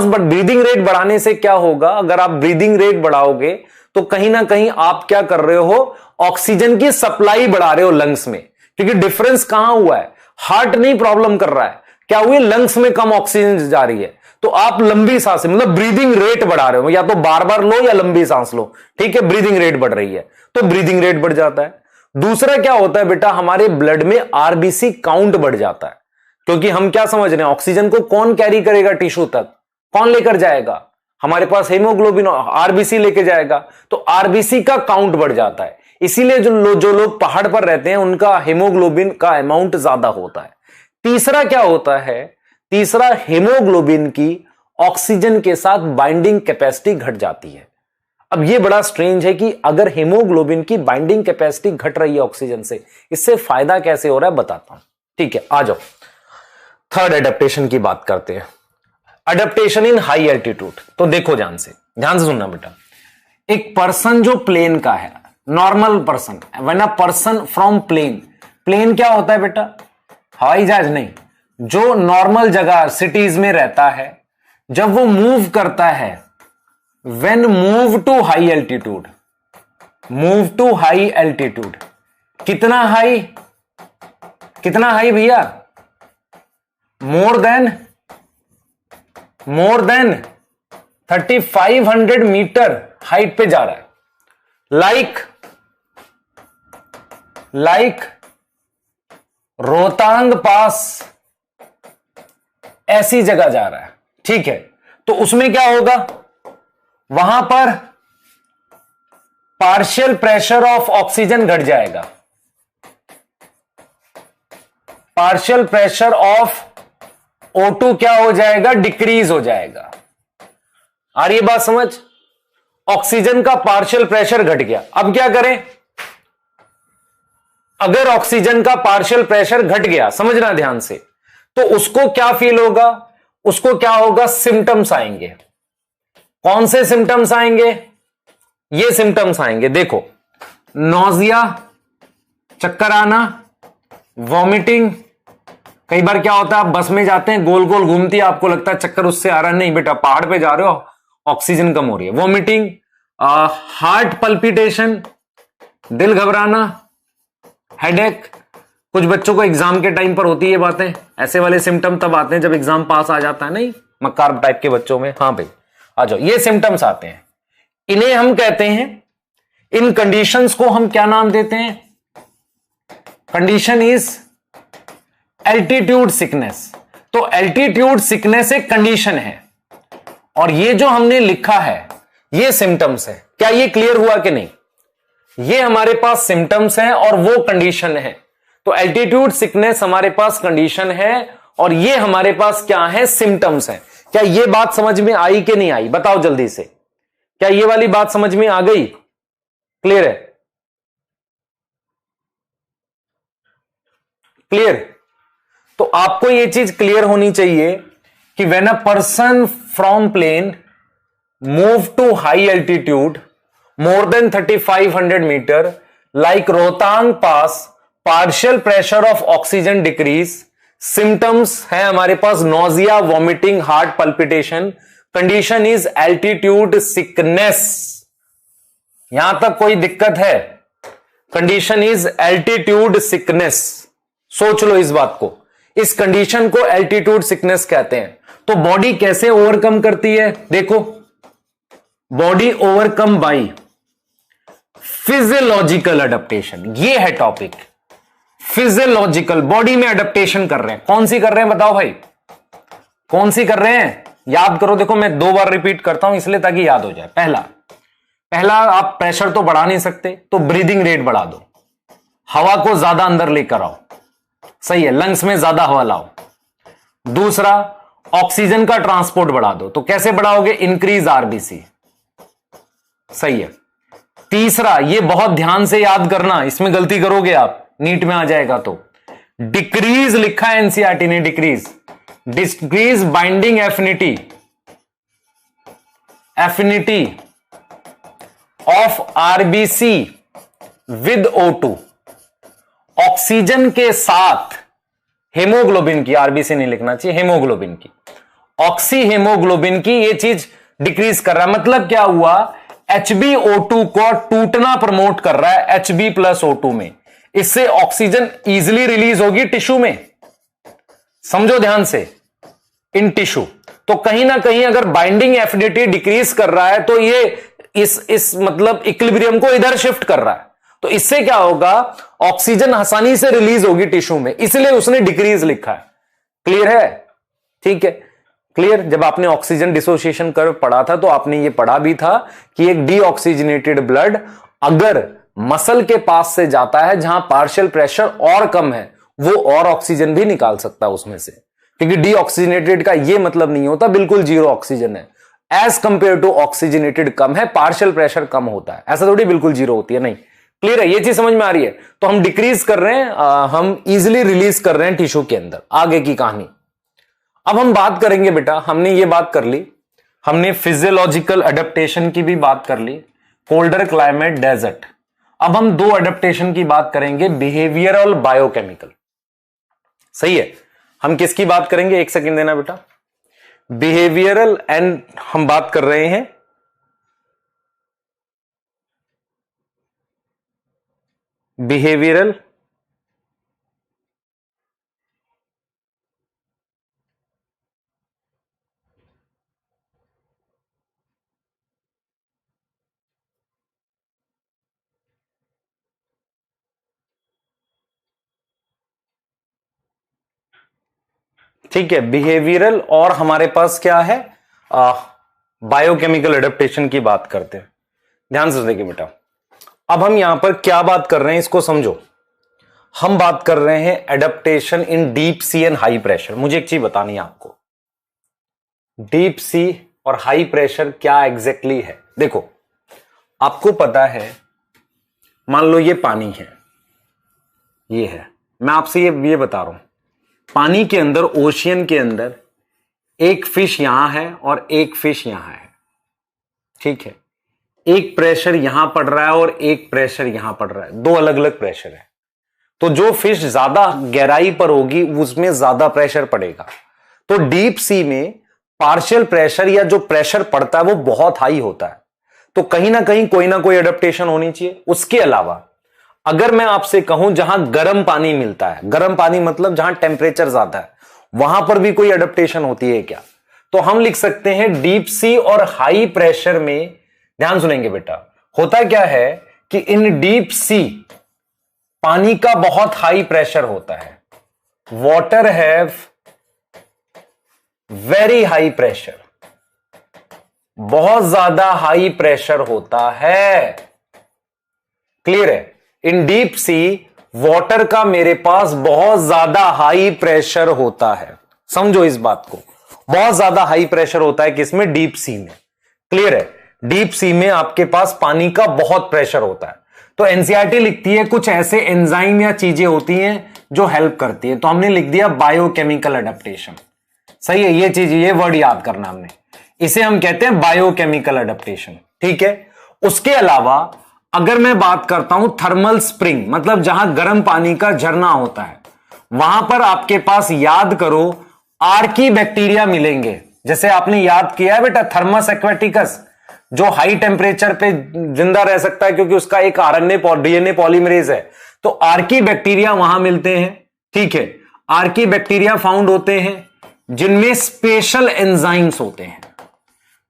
ब्रीदिंग रेट बढ़ाने से क्या होगा? अगर आप ब्रीदिंग रेट बढ़ाओगे तो कहीं ना कहीं आप क्या कर रहे हो? ऑक्सीजन की सप्लाई बढ़ा रहे हो लंग्स में, क्योंकि डिफरेंस कहां हुआ है? हार्ट नहीं प्रॉब्लम कर रहा है, क्या हुई? लंग्स में कम ऑक्सीजन जा रही है। तो आप लंबी सांस, मतलब ब्रीदिंग रेट बढ़ा रहे हो, या तो बार बार लो या लंबी सांस लो, ठीक है। ब्रीदिंग रेट बढ़ रही है तो ब्रीदिंग रेट बढ़ जाता है। दूसरा क्या होता है बेटा? हमारे ब्लड में आरबीसी काउंट बढ़ जाता है, क्योंकि हम क्या समझ रहे हैं? ऑक्सीजन को कौन कैरी करेगा टिश्यू तक? कौन लेकर जाएगा? हमारे पास हेमोग्लोबिन, आरबीसी लेके जाएगा। तो आरबीसी का काउंट बढ़ जाता है, इसीलिए जो लोग पहाड़ पर रहते हैं उनका हेमोग्लोबिन का अमाउंट ज्यादा होता है। तीसरा क्या होता है? तीसरा, हेमोग्लोबिन की ऑक्सीजन के साथ बाइंडिंग कैपेसिटी घट जाती है। अब यह बड़ा स्ट्रेंज है कि अगर हेमोग्लोबिन की बाइंडिंग कैपेसिटी घट रही है ऑक्सीजन से, इससे फायदा कैसे हो रहा है बताता हूं, ठीक है। आ जाओ, थर्ड एडेप्टेशन की बात करते हैं। अडेप्टेशन इन हाई एल्टीट्यूड। तो देखो ध्यान से सुनना बेटा। एक पर्सन जो प्लेन का है, normal person, when a person from plain, plain क्या होता है बेटा? हवाई जहाज नहीं, जो नॉर्मल जगह सिटीज में रहता है, जब वो मूव करता है, when move to high altitude, move to high altitude, कितना हाई? कितना हाई भैया? मोर देन 3500 मीटर हाइट पे जा रहा है। लाइक रोहतांग पास, ऐसी जगह जा रहा है, ठीक है। तो उसमें क्या होगा? वहां पर पार्शियल प्रेशर ऑफ ऑक्सीजन घट जाएगा, पार्शियल प्रेशर ऑफ O2 क्या हो जाएगा? डिक्रीज हो जाएगा। आ रही है बात समझ? ऑक्सीजन का पार्शियल प्रेशर घट गया। अब क्या करें? अगर ऑक्सीजन का पार्शियल प्रेशर घट गया, समझना ध्यान से, तो उसको क्या फील होगा? उसको क्या होगा? सिम्टम्स आएंगे। कौन से सिम्टम्स आएंगे? ये सिम्टम्स आएंगे, देखो, नौजिया, चक्कर आना, वॉमिटिंग। कई बार क्या होता है, आप बस में जाते हैं, गोल गोल घूमती है, आपको लगता है चक्कर उससे आ रहा है, नहीं बेटा, पहाड़ पे जा रहे हो, ऑक्सीजन कम हो रही है। वॉमिटिंग, हार्ट पल्पिटेशन, दिल घबराना, हेडेक। कुछ बच्चों को एग्जाम के टाइम पर होती है बातें, ऐसे वाले सिम्टम तब आते हैं जब एग्जाम पास आ जाता है, नहीं मक्कार टाइप के बच्चों में। हाँ भाई आ जाओ, ये सिम्टम्स आते हैं, इन्हें हम कहते हैं, इन कंडीशंस को हम क्या नाम देते हैं? Condition is altitude sickness. तो एल्टीट्यूड सिकनेस एक कंडीशन है, और ये जो हमने लिखा है ये सिम्टम्स है। क्या ये क्लियर हुआ कि नहीं? ये हमारे पास सिम्टम्स हैं और वो कंडीशन है। तो एल्टीट्यूड सिकनेस हमारे पास कंडीशन है और ये हमारे पास क्या है? सिम्टम्स है। क्या ये बात समझ में आई कि नहीं आई? बताओ जल्दी से, क्या ये वाली बात समझ में आ गई? क्लियर है? क्लियर? तो आपको ये चीज क्लियर होनी चाहिए कि when a person from plain move to high altitude more than 3500 metre, like Rohtang pass, partial pressure of oxygen decrease, symptoms है हमारे पास nausea, vomiting, heart palpitation, condition is altitude sickness. यहां तक कोई दिक्कत है? Condition is altitude sickness. सोच लो इस बात को, इस कंडीशन को एल्टीट्यूड सिकनेस कहते हैं। तो बॉडी कैसे ओवरकम करती है? देखो, body overcome by physiological adaptation, ये है टॉपिक। फिजियोलॉजिकल, बॉडी में अडेप्टेशन कर रहे हैं। कौन सी कर रहे हैं बताओ भाई, कौन सी कर रहे हैं? याद करो, देखो मैं 2 बार रिपीट करता हूं इसलिए ताकि याद हो जाए। पहला आप प्रेशर तो बढ़ा नहीं सकते, तो ब्रीदिंग रेट बढ़ा दो, हवा को ज्यादा अंदर लेकर आओ, सही है, लंग्स में ज्यादा हवा लाओ। दूसरा, ऑक्सीजन का ट्रांसपोर्ट बढ़ा दो। तो कैसे बढ़ाओगे? इंक्रीज आरबीसी, सही है। तीसरा, ये बहुत ध्यान से याद करना, इसमें गलती करोगे आप, नीट में आ जाएगा। तो डिक्रीज लिखा है एनसीईआरटी ने, decrease binding affinity of RBC with O2, oxygen के साथ हेमोग्लोबिन की, आरबीसी नहीं लिखना चाहिए, हेमोग्लोबिन की, ऑक्सी हेमोग्लोबिन की, ये चीज डिक्रीज कर रहा है। मतलब क्या हुआ? HbO2 को टूटना प्रमोट कर रहा है Hb प्लस O2 में, इससे ऑक्सीजन इजिली रिलीज होगी टिश्यू में। समझो ध्यान से, इन टिश्यू। तो कहीं ना कहीं अगर बाइंडिंग एफिनिटी डिक्रीज कर रहा है तो ये इस मतलब इक्विलिब्रियम को इधर शिफ्ट कर रहा है, तो इससे क्या होगा? ऑक्सीजन आसानी से रिलीज होगी टिश्यू में, इसलिए उसने डिक्रीज लिखा है। क्लियर है? ठीक है, क्लियर। जब आपने ऑक्सीजन डिसोसिएशन कर्व पढ़ा था तो आपने ये पढ़ा भी था कि एक डीऑक्सीजनेटेड ब्लड अगर मसल के पास से जाता है जहां पार्शियल प्रेशर और कम है, वो और ऑक्सीजन भी निकाल सकता है उसमें से, क्योंकि डीऑक्सीजनेटेड का ये मतलब नहीं होता बिल्कुल जीरो ऑक्सीजन है। एज कंपेयर टू ऑक्सीजनेटेड कम है, पार्शियल प्रेशर कम होता है, ऐसा थोड़ी बिल्कुल जीरो होती है, नहीं। क्लियर है? ये चीज समझ में आ रही है? तो हम डिक्रीज कर रहे हैं, हम इजिली रिलीज कर रहे हैं टिश्यू के अंदर। आगे की कहानी, अब हम बात करेंगे बेटा, हमने ये बात कर ली, हमने फिजियोलॉजिकल अडेप्टेशन की भी बात कर ली, कोल्डर क्लाइमेट, डेजर्ट। अब हम दो अडेप्टेशन की बात करेंगे, बिहेवियरल, बायोकेमिकल। सही है, हम किसकी बात करेंगे, एक सेकंड देना बेटा। बिहेवियरल एंड हम बात कर रहे हैं बिहेवियरल ठीक है, बिहेवियरल और हमारे पास क्या है, बायोकेमिकल एडेप्टेशन की बात करते हैं। ध्यान से देखिए बेटा, अब हम यहां पर क्या बात कर रहे हैं इसको समझो। हम बात कर रहे हैं adaptation in deep sea and high pressure. मुझे एक चीज बतानी है आपको, डीप सी और हाई प्रेशर क्या एग्जैक्टली है। देखो, आपको पता है, मान लो ये पानी है, ये है, मैं आपसे ये बता रहा हूं, पानी के अंदर, ओशियन के अंदर एक फिश यहां है और एक फिश यहां है, ठीक है। एक प्रेशर यहां पड़ रहा है और एक प्रेशर यहां पड़ रहा है, दो अलग अलग प्रेशर है। तो जो फिश ज्यादा गहराई पर होगी उसमें ज्यादा प्रेशर पड़ेगा। तो डीप सी में पार्शियल प्रेशर या जो प्रेशर पड़ता है वो बहुत हाई होता है। तो कहीं ना कहीं कोई ना कोई एडेप्टेशन होनी चाहिए। उसके अलावा अगर मैं आपसे कहूं जहां गर्म पानी मिलता है, गर्म पानी मतलब जहां टेम्परेचर ज्यादा है, वहां पर भी कोई एडेप्टेशन होती है क्या? तो हम लिख सकते हैं डीप सी और हाई प्रेशर में, ध्यान सुनेंगे बेटा, होता क्या है कि इन डीप सी पानी का बहुत हाई प्रेशर होता है, water have very high pressure, बहुत ज्यादा हाई प्रेशर होता है। क्लियर है? इन डीप सी वाटर का मेरे पास बहुत ज्यादा हाई प्रेशर होता है। समझो इस बात को, बहुत ज्यादा हाई प्रेशर होता है किसमें? डीप सी में। क्लियर है? डीप सी में आपके पास पानी का बहुत प्रेशर होता है। तो एनसीईआरटी लिखती है कुछ ऐसे एंजाइम या चीजें होती हैं जो हेल्प करती है, तो हमने लिख दिया बायोकेमिकल अडेप्टेशन। सही है, ये चीज, ये वर्ड याद करना हमने, इसे हम कहते हैं बायोकेमिकल अडेप्टेशन। ठीक है, उसके अलावा अगर मैं बात करता हूं थर्मल स्प्रिंग, मतलब जहां गर्म पानी का झरना होता है, वहां पर आपके पास याद करो आर्की बैक्टीरिया मिलेंगे। जैसे आपने याद किया है बेटा थर्मस एक्वेटिकस, जो हाई टेम्परेचर पे जिंदा रह सकता है क्योंकि उसका एक आरएनए डीएनए पॉलीमरेज है। तो आर्की बैक्टीरिया वहां मिलते हैं। ठीक है, आर्की बैक्टीरिया फाउंड होते हैं जिनमें स्पेशल एंजाइम्स होते हैं।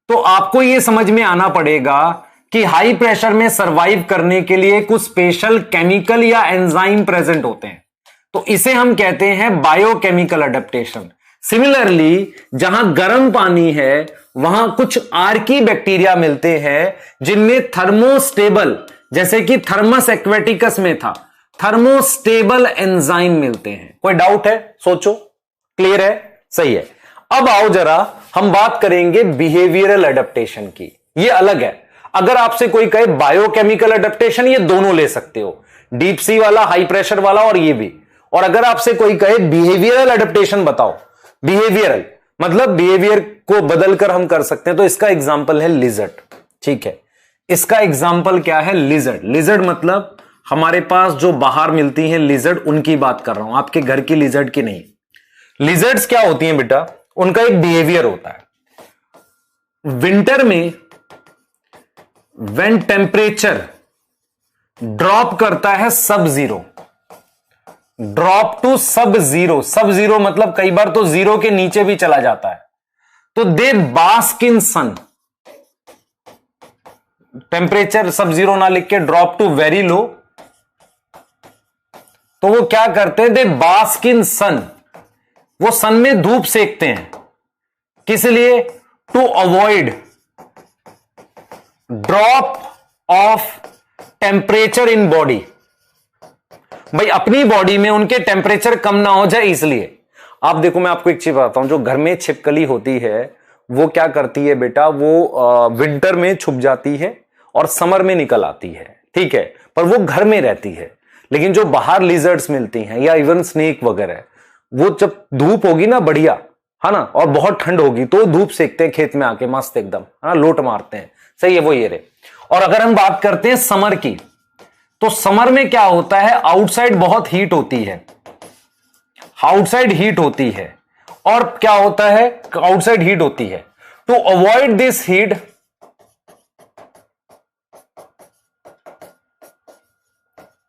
तो आपको यह समझ में आना पड़ेगा कि हाई प्रेशर में सरवाइव करने के लिए कुछ स्पेशल केमिकल या एंजाइम प्रेजेंट होते हैं, तो इसे हम कहते हैं बायोकेमिकल अडेप्टेशन। सिमिलरली जहां गर्म पानी है वहां कुछ आर्की बैक्टीरिया मिलते हैं जिनमें थर्मोस्टेबल, जैसे कि थर्मस एक्वेटिकस में था, थर्मोस्टेबल एंजाइम मिलते हैं। कोई डाउट है? सोचो। क्लियर है? सही है। अब आओ जरा हम बात करेंगे बिहेवियरल एडेप्टेशन की। ये अलग है। अगर आपसे कोई कहे बायोकेमिकल एडेप्टेशन, ये दोनों ले सकते हो, डीप सी वाला, हाई प्रेशर वाला और ये भी। और अगर आपसे कोई कहे बिहेवियरल एडेप्टेशन बताओ, बिहेवियरल मतलब बिहेवियर को बदलकर हम कर सकते हैं, तो इसका एग्जांपल है लिजर्ड। ठीक है, इसका एग्जांपल क्या है? लिजर्ड। लिजर्ड मतलब हमारे पास जो बाहर मिलती हैं लिजर्ड, उनकी बात कर रहा हूं, आपके घर की लिजर्ड की नहीं। लिजर्ड्स क्या होती हैं बेटा? उनका एक बिहेवियर होता है, विंटर में व्हेन टेम्परेचर ड्रॉप करता है सब जीरो, ड्रॉप टू सब जीरो, सब जीरो मतलब कई बार तो जीरो के नीचे भी चला जाता है, तो दे बास्क इन सन। टेम्परेचर सब जीरो ना लिख के ड्रॉप टू वेरी लो, तो वो क्या करते हैं? दे बास्क इन सन, वो सन में धूप सेकते हैं। किस लिए? To avoid drop of temperature in body, भाई अपनी बॉडी में उनके टेम्परेचर कम ना हो जाए इसलिए। आप देखो, मैं आपको एक चीज बताता हूं, जो घर में छिपकली होती है वो क्या करती है बेटा? वो विंटर में छुप जाती है और समर में निकल आती है। ठीक है, पर वो घर में रहती है। लेकिन जो बाहर लिजर्ड्स मिलती हैं या इवन स्नेक वगैरह, वो जब धूप होगी ना बढ़िया, है ना, और बहुत ठंड होगी तो धूप सेकते हैं खेत में आके मस्त एकदम, है ना, लोट मारते हैं, सही है वो ये रे। और अगर हम बात करते हैं समर की, तो समर में क्या होता है, आउटसाइड बहुत हीट होती है, आउटसाइड हीट होती है, और क्या होता है, आउटसाइड हीट होती है। To avoid this heat,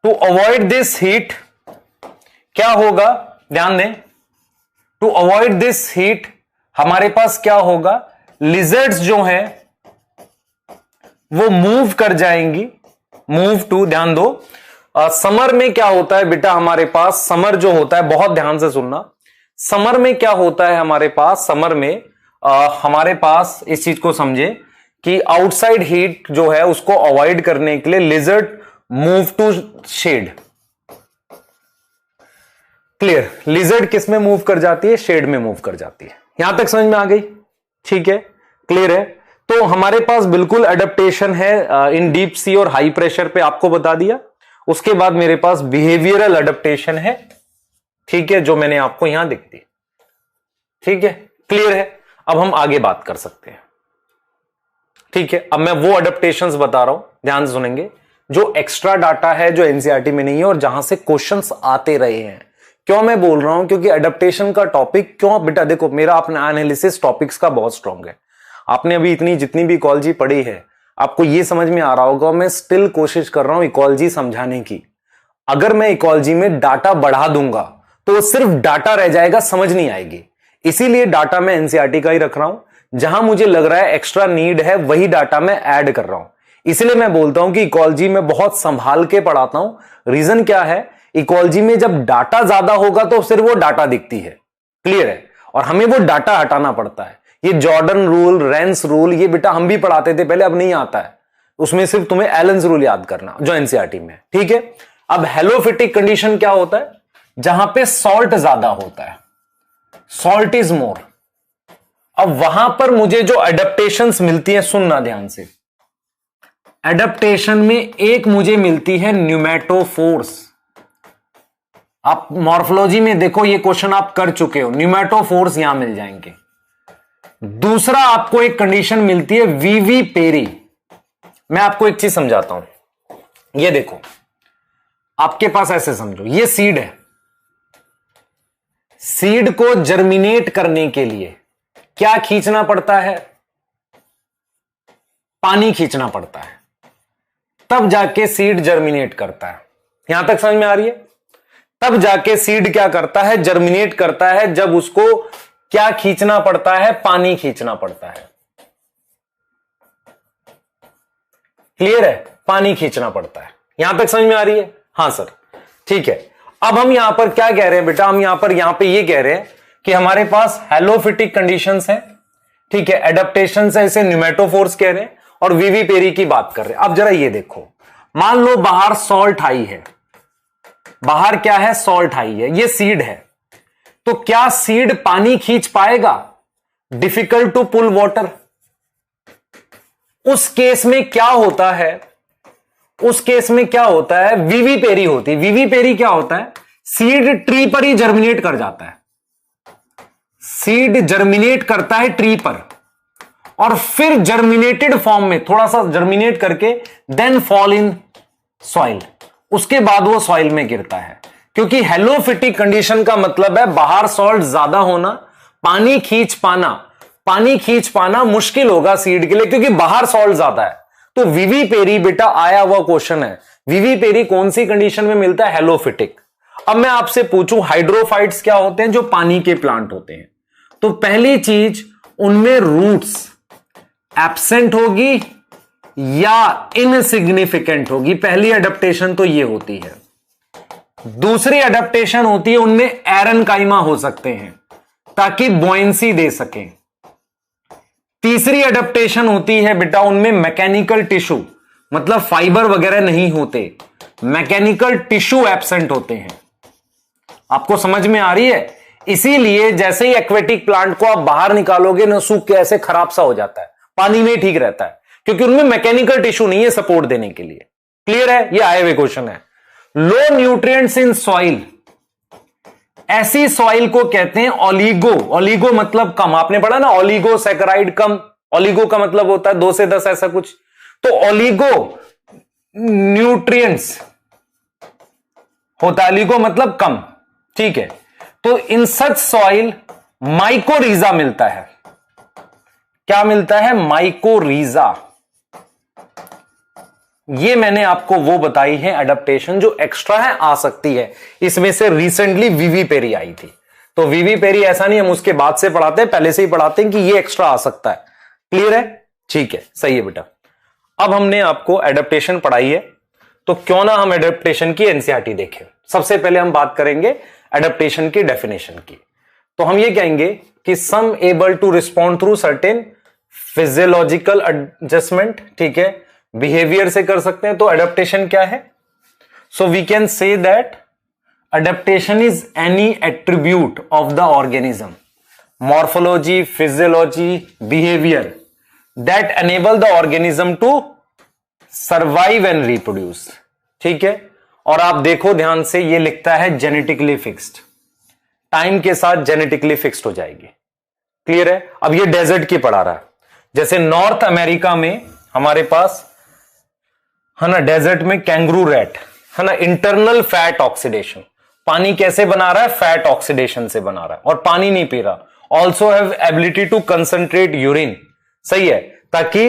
to avoid this heat क्या होगा, ध्यान दें, टू अवॉइड दिस हीट हमारे पास क्या होगा, लिजर्ड्स जो हैं वो मूव कर जाएंगी, मूव टू, ध्यान दो, समर में क्या होता है बेटा हमारे पास, समर जो होता है, बहुत ध्यान से सुनना, समर में क्या होता है हमारे पास, समर में हमारे पास इस चीज को समझे कि आउटसाइड हीट जो है उसको अवॉइड करने के लिए lizard move to shade. Clear, lizard किस में मूव कर जाती है, शेड में मूव कर जाती है। यहां तक समझ में आ गई, ठीक है, क्लियर है। तो हमारे पास बिल्कुल एडेप्टेशन है इन डीप सी और हाई प्रेशर पे, आपको बता दिया। उसके बाद मेरे पास बिहेवियरल एडेप्टेशन है, ठीक है, जो मैंने आपको यहां दिख दी, ठीक है, क्लियर है। अब हम आगे बात कर सकते हैं, ठीक है। अब मैं वो एडेप्टेशंस बता रहा हूं, ध्यान से सुनेंगे, जो एक्स्ट्रा डाटा है, जो एनसीईआरटी में नहीं है और जहां से क्वेश्चंस आते रहे हैं। क्यों मैं बोल रहा हूं, क्योंकि एडेप्टेशन का टॉपिक, क्यों बेटा देखो, मेरा अपना एनालिसिस टॉपिक्स का बहुत स्ट्रांग है। आपने अभी जितनी भी इकोलॉजी पढ़ी है, आपको यह समझ में आ रहा होगा, मैं स्टिल कोशिश कर रहा हूं इकोलॉजी समझाने की। अगर मैं इकोलॉजी में डाटा बढ़ा दूंगा तो सिर्फ डाटा रह जाएगा, समझ नहीं आएगी। इसीलिए डाटा मैं एनसीईआरटी का ही रख रहा हूं, जहां मुझे लग रहा है एक्स्ट्रा नीड है वही डाटा मैं ऐड कर रहा हूं। इसलिए मैं बोलता हूं कि इकोलॉजी में बहुत संभाल के पढ़ाता हूं। रीजन क्या है, इकोलॉजी में जब डाटा ज्यादा होगा तो सिर्फ वो डाटा दिखती है, क्लियर है, और हमें वो डाटा हटाना पड़ता है। ये जॉर्डन रूल, रेंस रूल, ये बेटा हम भी पढ़ाते थे पहले, अब नहीं आता है। उसमें सिर्फ तुम्हें एलेंस रूल याद करना जो एनसीईआरटी में, ठीक है। अब हेलोफिटिक कंडीशन क्या होता है, जहां पे सॉल्ट ज्यादा होता है, सॉल्ट इज मोर। अब वहां पर मुझे जो एडेप्टेशंस मिलती है, सुनना ध्यान से, एडेप्टेशन में एक मुझे मिलती है न्यूमेटोफोर्स। आप मॉर्फोलॉजी में देखो, ये क्वेश्चन आप कर चुके हो, न्यूमेटोफोर्स यहां मिल जाएंगे। दूसरा आपको एक कंडीशन मिलती है वीवी पेरी। मैं आपको एक चीज समझाता हूं, ये देखो, आपके पास ऐसे समझो, ये सीड है, सीड को जर्मिनेट करने के लिए क्या खींचना पड़ता है, पानी खींचना पड़ता है, तब जाके सीड जर्मिनेट करता है। यहां तक समझ में आ रही है, तब जाके सीड क्या करता है, जर्मिनेट करता है, जब उसको क्या खींचना पड़ता है, पानी खींचना पड़ता है। क्लियर है, पानी खींचना पड़ता है। यहां तक समझ में आ रही है, हां सर, ठीक है। अब हम यहां पर क्या कह रहे हैं बेटा, हम यहां पे ये कह रहे हैं कि हमारे पास हेलोफिटिक कंडीशंस हैं, ठीक है, एडेप्टेशंस है, इसे न्यूमेटोफोर्स कह रहे हैं, और वीवी पेरी की बात कर रहे हैं। अब जरा ये देखो, मान लो बाहर सॉल्ट हाई है, बाहर क्या है, सॉल्ट हाई है, ये सीड है, तो क्या सीड पानी खींच पाएगा, डिफिकल्ट टू पुल वाटर। उस केस में क्या होता है, उस केस में क्या होता है, वीवी पेरी होती है। वीवी पेरी क्या होता है, सीड ट्री पर ही जर्मिनेट कर जाता है, सीड जर्मिनेट करता है ट्री पर, और फिर जर्मिनेटेड फॉर्म में थोड़ा सा जर्मिनेट करके देन फॉल इन सॉइल, उसके बाद वो सॉइल में गिरता है। क्योंकि हेलोफिटिक कंडीशन का मतलब है बाहर सॉल्ट ज्यादा होना, पानी खींच पाना मुश्किल होगा सीड के लिए, क्योंकि बाहर सॉल्ट ज्यादा है। तो वीवी पेरी बेटा आया हुआ क्वेश्चन है, वीवी पेरी कौन सी कंडीशन में मिलता है, हेलोफिटिक। अब मैं आपसे पूछूं हाइड्रोफाइट्स क्या होते हैं, जो पानी के प्लांट होते हैं। तो पहली चीज, उनमें रूट्स एब्सेंट होगी या इनसिग्निफिकेंट होगी, पहली एडेप्टेशन तो ये होती है। दूसरी एडेप्टेशन होती है, उनमें एरनकाइमा हो सकते हैं ताकि बॉयंसी दे सकें। तीसरी एडेप्टेशन होती है बेटा, उनमें मैकेनिकल टिश्यू, मतलब फाइबर वगैरह नहीं होते, मैकेनिकल टिश्यू एब्सेंट होते हैं। आपको समझ में आ रही है, इसीलिए जैसे ही एक्वेटिक प्लांट को आप बाहर निकालोगे ना, सूख के ऐसे खराब सा हो जाता है, पानी में ठीक रहता है, क्योंकि उनमें मैकेनिकल टिश्यू नहीं है सपोर्ट देने के लिए। क्लियर है, ये आए हुए क्वेश्चन है। लो न्यूट्रिएंट्स इन सॉइल, ऐसी सॉइल को कहते हैं ओलिगो। ओलिगो मतलब कम, आपने पढ़ा ना, ओलिगो सैकराइड कम, ओलिगो का मतलब होता है 2 से 10 ऐसा कुछ। तो ओलिगो न्यूट्रिएंट्स होता है, ओलिगो मतलब कम, ठीक है। तो इन सच सॉइल माइकोरीजा मिलता है। क्या मिलता है? माइकोरीजा। ये मैंने आपको वो बताई है एडेप्टेशन जो एक्स्ट्रा है, आ सकती है। इसमें से रिसेंटली वीवी पेरी आई थी। तो वीवी पेरी ऐसा नहीं हम उसके बाद से पढ़ाते हैं, पहले से ही पढ़ाते हैं कि ये एक्स्ट्रा आ सकता है। क्लियर है? ठीक है, सही है बेटा। अब हमने आपको एडेप्टेशन पढ़ाई है, तो क्यों ना हम एडेप्टेशन की एनसीईआरटी देखें। सबसे पहले हम बात करेंगे एडेप्टेशन की डेफिनेशन की। तो हम ये कहेंगे कि some able to respond through certain physiological adjustment, ठीक है, बिहेवियर से कर सकते हैं। तो एडेप्टेशन क्या है? So we can say that adaptation is any attribute of the organism, morphology, physiology, behaviour that enable the organism to survive and reproduce, ठीक है। और आप देखो ध्यान से, ये लिखता है जेनेटिकली फिक्स्ड, टाइम के साथ जेनेटिकली फिक्स्ड हो जाएगी। क्लियर है? अब ये डेजर्ट की पढ़ा रहा है। जैसे नॉर्थ अमेरिका में हमारे पास है ना, डेजर्ट में कैंगरू रैट है ना, इंटरनल फैट ऑक्सीडेशन, पानी कैसे बना रहा है? फैट ऑक्सीडेशन से बना रहा है, और पानी नहीं पी रहा। Also have ability to concentrate urine, सही है, ताकि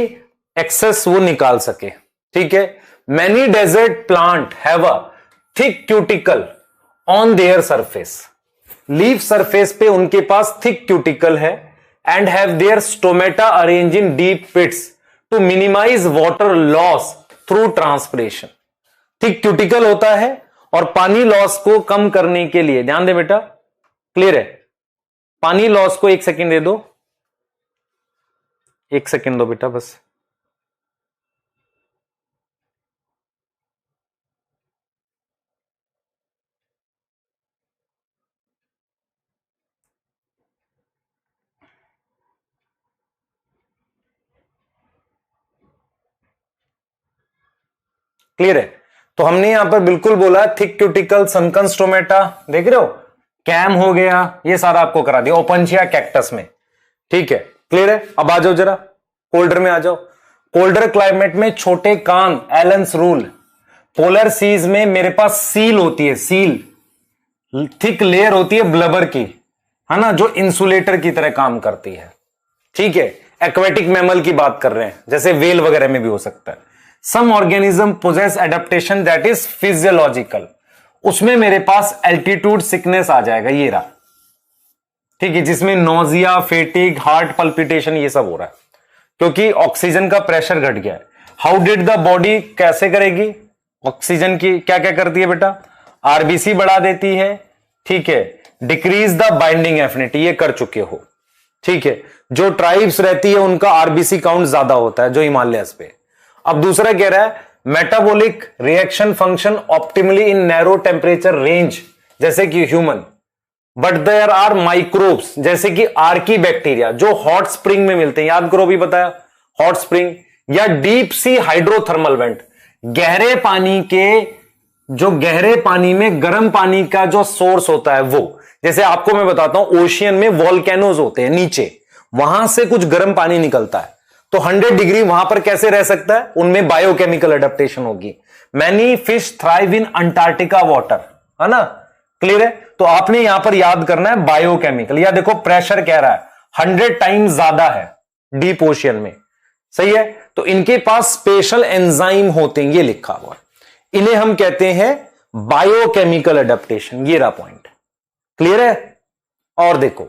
एक्सेस वो निकाल सके, ठीक है। Many desert plant have a thick cuticle on their surface, leaf surface पे उनके पास थिक क्यूटिकल है, and have their stomata arrange in deep pits to minimise water loss through transpiration. Thick cuticle होता है, और पानी लॉस को कम करने के लिए, ध्यान दे बेटा, क्लियर है, पानी लॉस को 1 सेकेंड दे दो, 1 सेकेंड दो बेटा बस। क्लियर है? तो हमने यहां पर बिल्कुल बोला थिक क्यूटिकल, सनकन स्टोमेटा, देख रहे हो, कैम हो गया, ये सारा आपको करा दिया ओपनशिया कैक्टस में, ठीक है। क्लियर है? अब आ जाओ जरा कोल्डर में आ जाओ। कोल्डर क्लाइमेट में छोटे कान, एलन्स रूल। पोलर सीज में मेरे पास सील होती है, सील थिक लेयर होती है ब्लबर की, है ना, जो इंसुलेटर की तरह काम करती है, ठीक है। एक्वेटिक मैमल की बात कर रहे हैं, जैसे वेल वगैरह में भी हो सकता है। Some organism possess adaptation that is physiological, उसमें मेरे पास एल्टीट्यूड सिकनेस आ जाएगा, ये रहा, ठीक है, जिसमें नोजिया, फेटिक, हार्ट पल्पिटेशन, ये सब हो रहा है, क्योंकि ऑक्सीजन का प्रेशर घट गया है। हाउ डिड द बॉडी, कैसे करेगी? ऑक्सीजन की क्या क्या करती है बेटा? आरबीसी बढ़ा देती है, ठीक है, डिक्रीज द बाइंडिंग एफिनिटी, ये कर चुके हो, ठीक है। जो ट्राइब्स रहती है उनका आरबीसी काउंट ज्यादा होता है, जो हिमालयस पे। अब दूसरा कह रहा है metabolic reaction function optimally in narrow temperature range, जैसे कि human, but there are microbes, जैसे कि आर्की बैक्टीरिया, जो हॉट स्प्रिंग में मिलते हैं, याद करो भी बताया, हॉट स्प्रिंग या डीप सी हाइड्रोथर्मल वेंट, गहरे पानी के, जो गहरे पानी में गर्म पानी का जो सोर्स होता है वो, जैसे आपको मैं बताता हूं, ओशियन में वॉल्केनोज होते हैं नीचे, वहां से कुछ गर्म पानी निकलता है, तो 100 डिग्री वहां पर कैसे रह सकता है? उनमें बायोकेमिकल एडेप्टेशन होगी। Many fish thrive in Antarctica water, है ना, क्लियर है? तो आपने यहां पर याद करना है बायोकेमिकल, या देखो प्रेशर कह रहा है 100 टाइम्स ज्यादा है डीप ओशियन में, सही है। तो इनके पास स्पेशल एंजाइम होते हैं, ये लिखा हुआ, इन्हें हम कहते हैं बायोकेमिकल एडेप्टेशन, ये रहा पॉइंट, क्लियर है? और देखो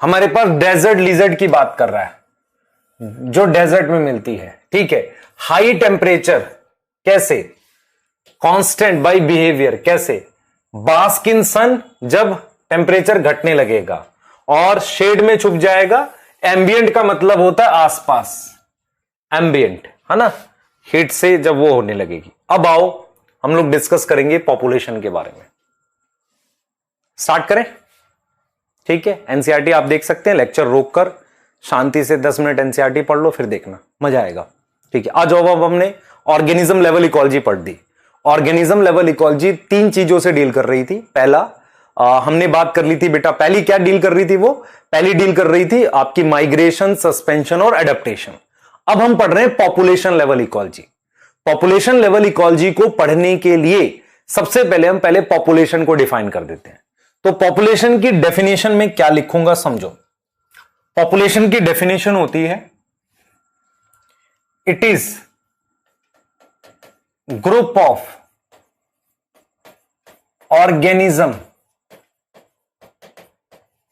हमारे पास डेजर्ट लिजर्ड की बात कर रहा है, जो डेजर्ट में मिलती है, ठीक है। हाई टेम्परेचर कैसे? कांस्टेंट बाय बिहेवियर, कैसे? बास्क इन सन, जब टेम्परेचर घटने लगेगा, और शेड में छुप जाएगा। एम्बियंट का मतलब होता है आसपास, एम्बियंट, है ना, हीट से जब वो होने लगेगी। अब आओ हम लोग डिस्कस करेंगे पॉपुलेशन के बारे में। स्टार्ट करें, ठीक है। एनसीईआरटी आप देख सकते हैं, लेक्चर रोककर शांति से 10 मिनट एनसीईआरटी पढ़ लो, फिर देखना मजा आएगा, ठीक है। आज अब हमने ऑर्गेनिज्म लेवल इकोलॉजी पढ़ दी। ऑर्गेनिज्म लेवल इकोलॉजी 3 चीजों से डील कर रही थी। पहला, हमने बात कर ली थी बेटा, पहली क्या डील कर रही थी, वो पहली डील कर रही थी आपकी माइग्रेशन, सस्पेंशन और एडेप्टेशन। अब हम पढ़ रहे हैं population level ecology. Population level ecology को पढ़ने के लिए सबसे पहले हम पॉपुलेशन को डिफाइन कर देते हैं। तो पॉपुलेशन की डेफिनेशन में क्या लिखूंगा समझो। पॉपुलेशन की डेफिनेशन होती है, it is group of organism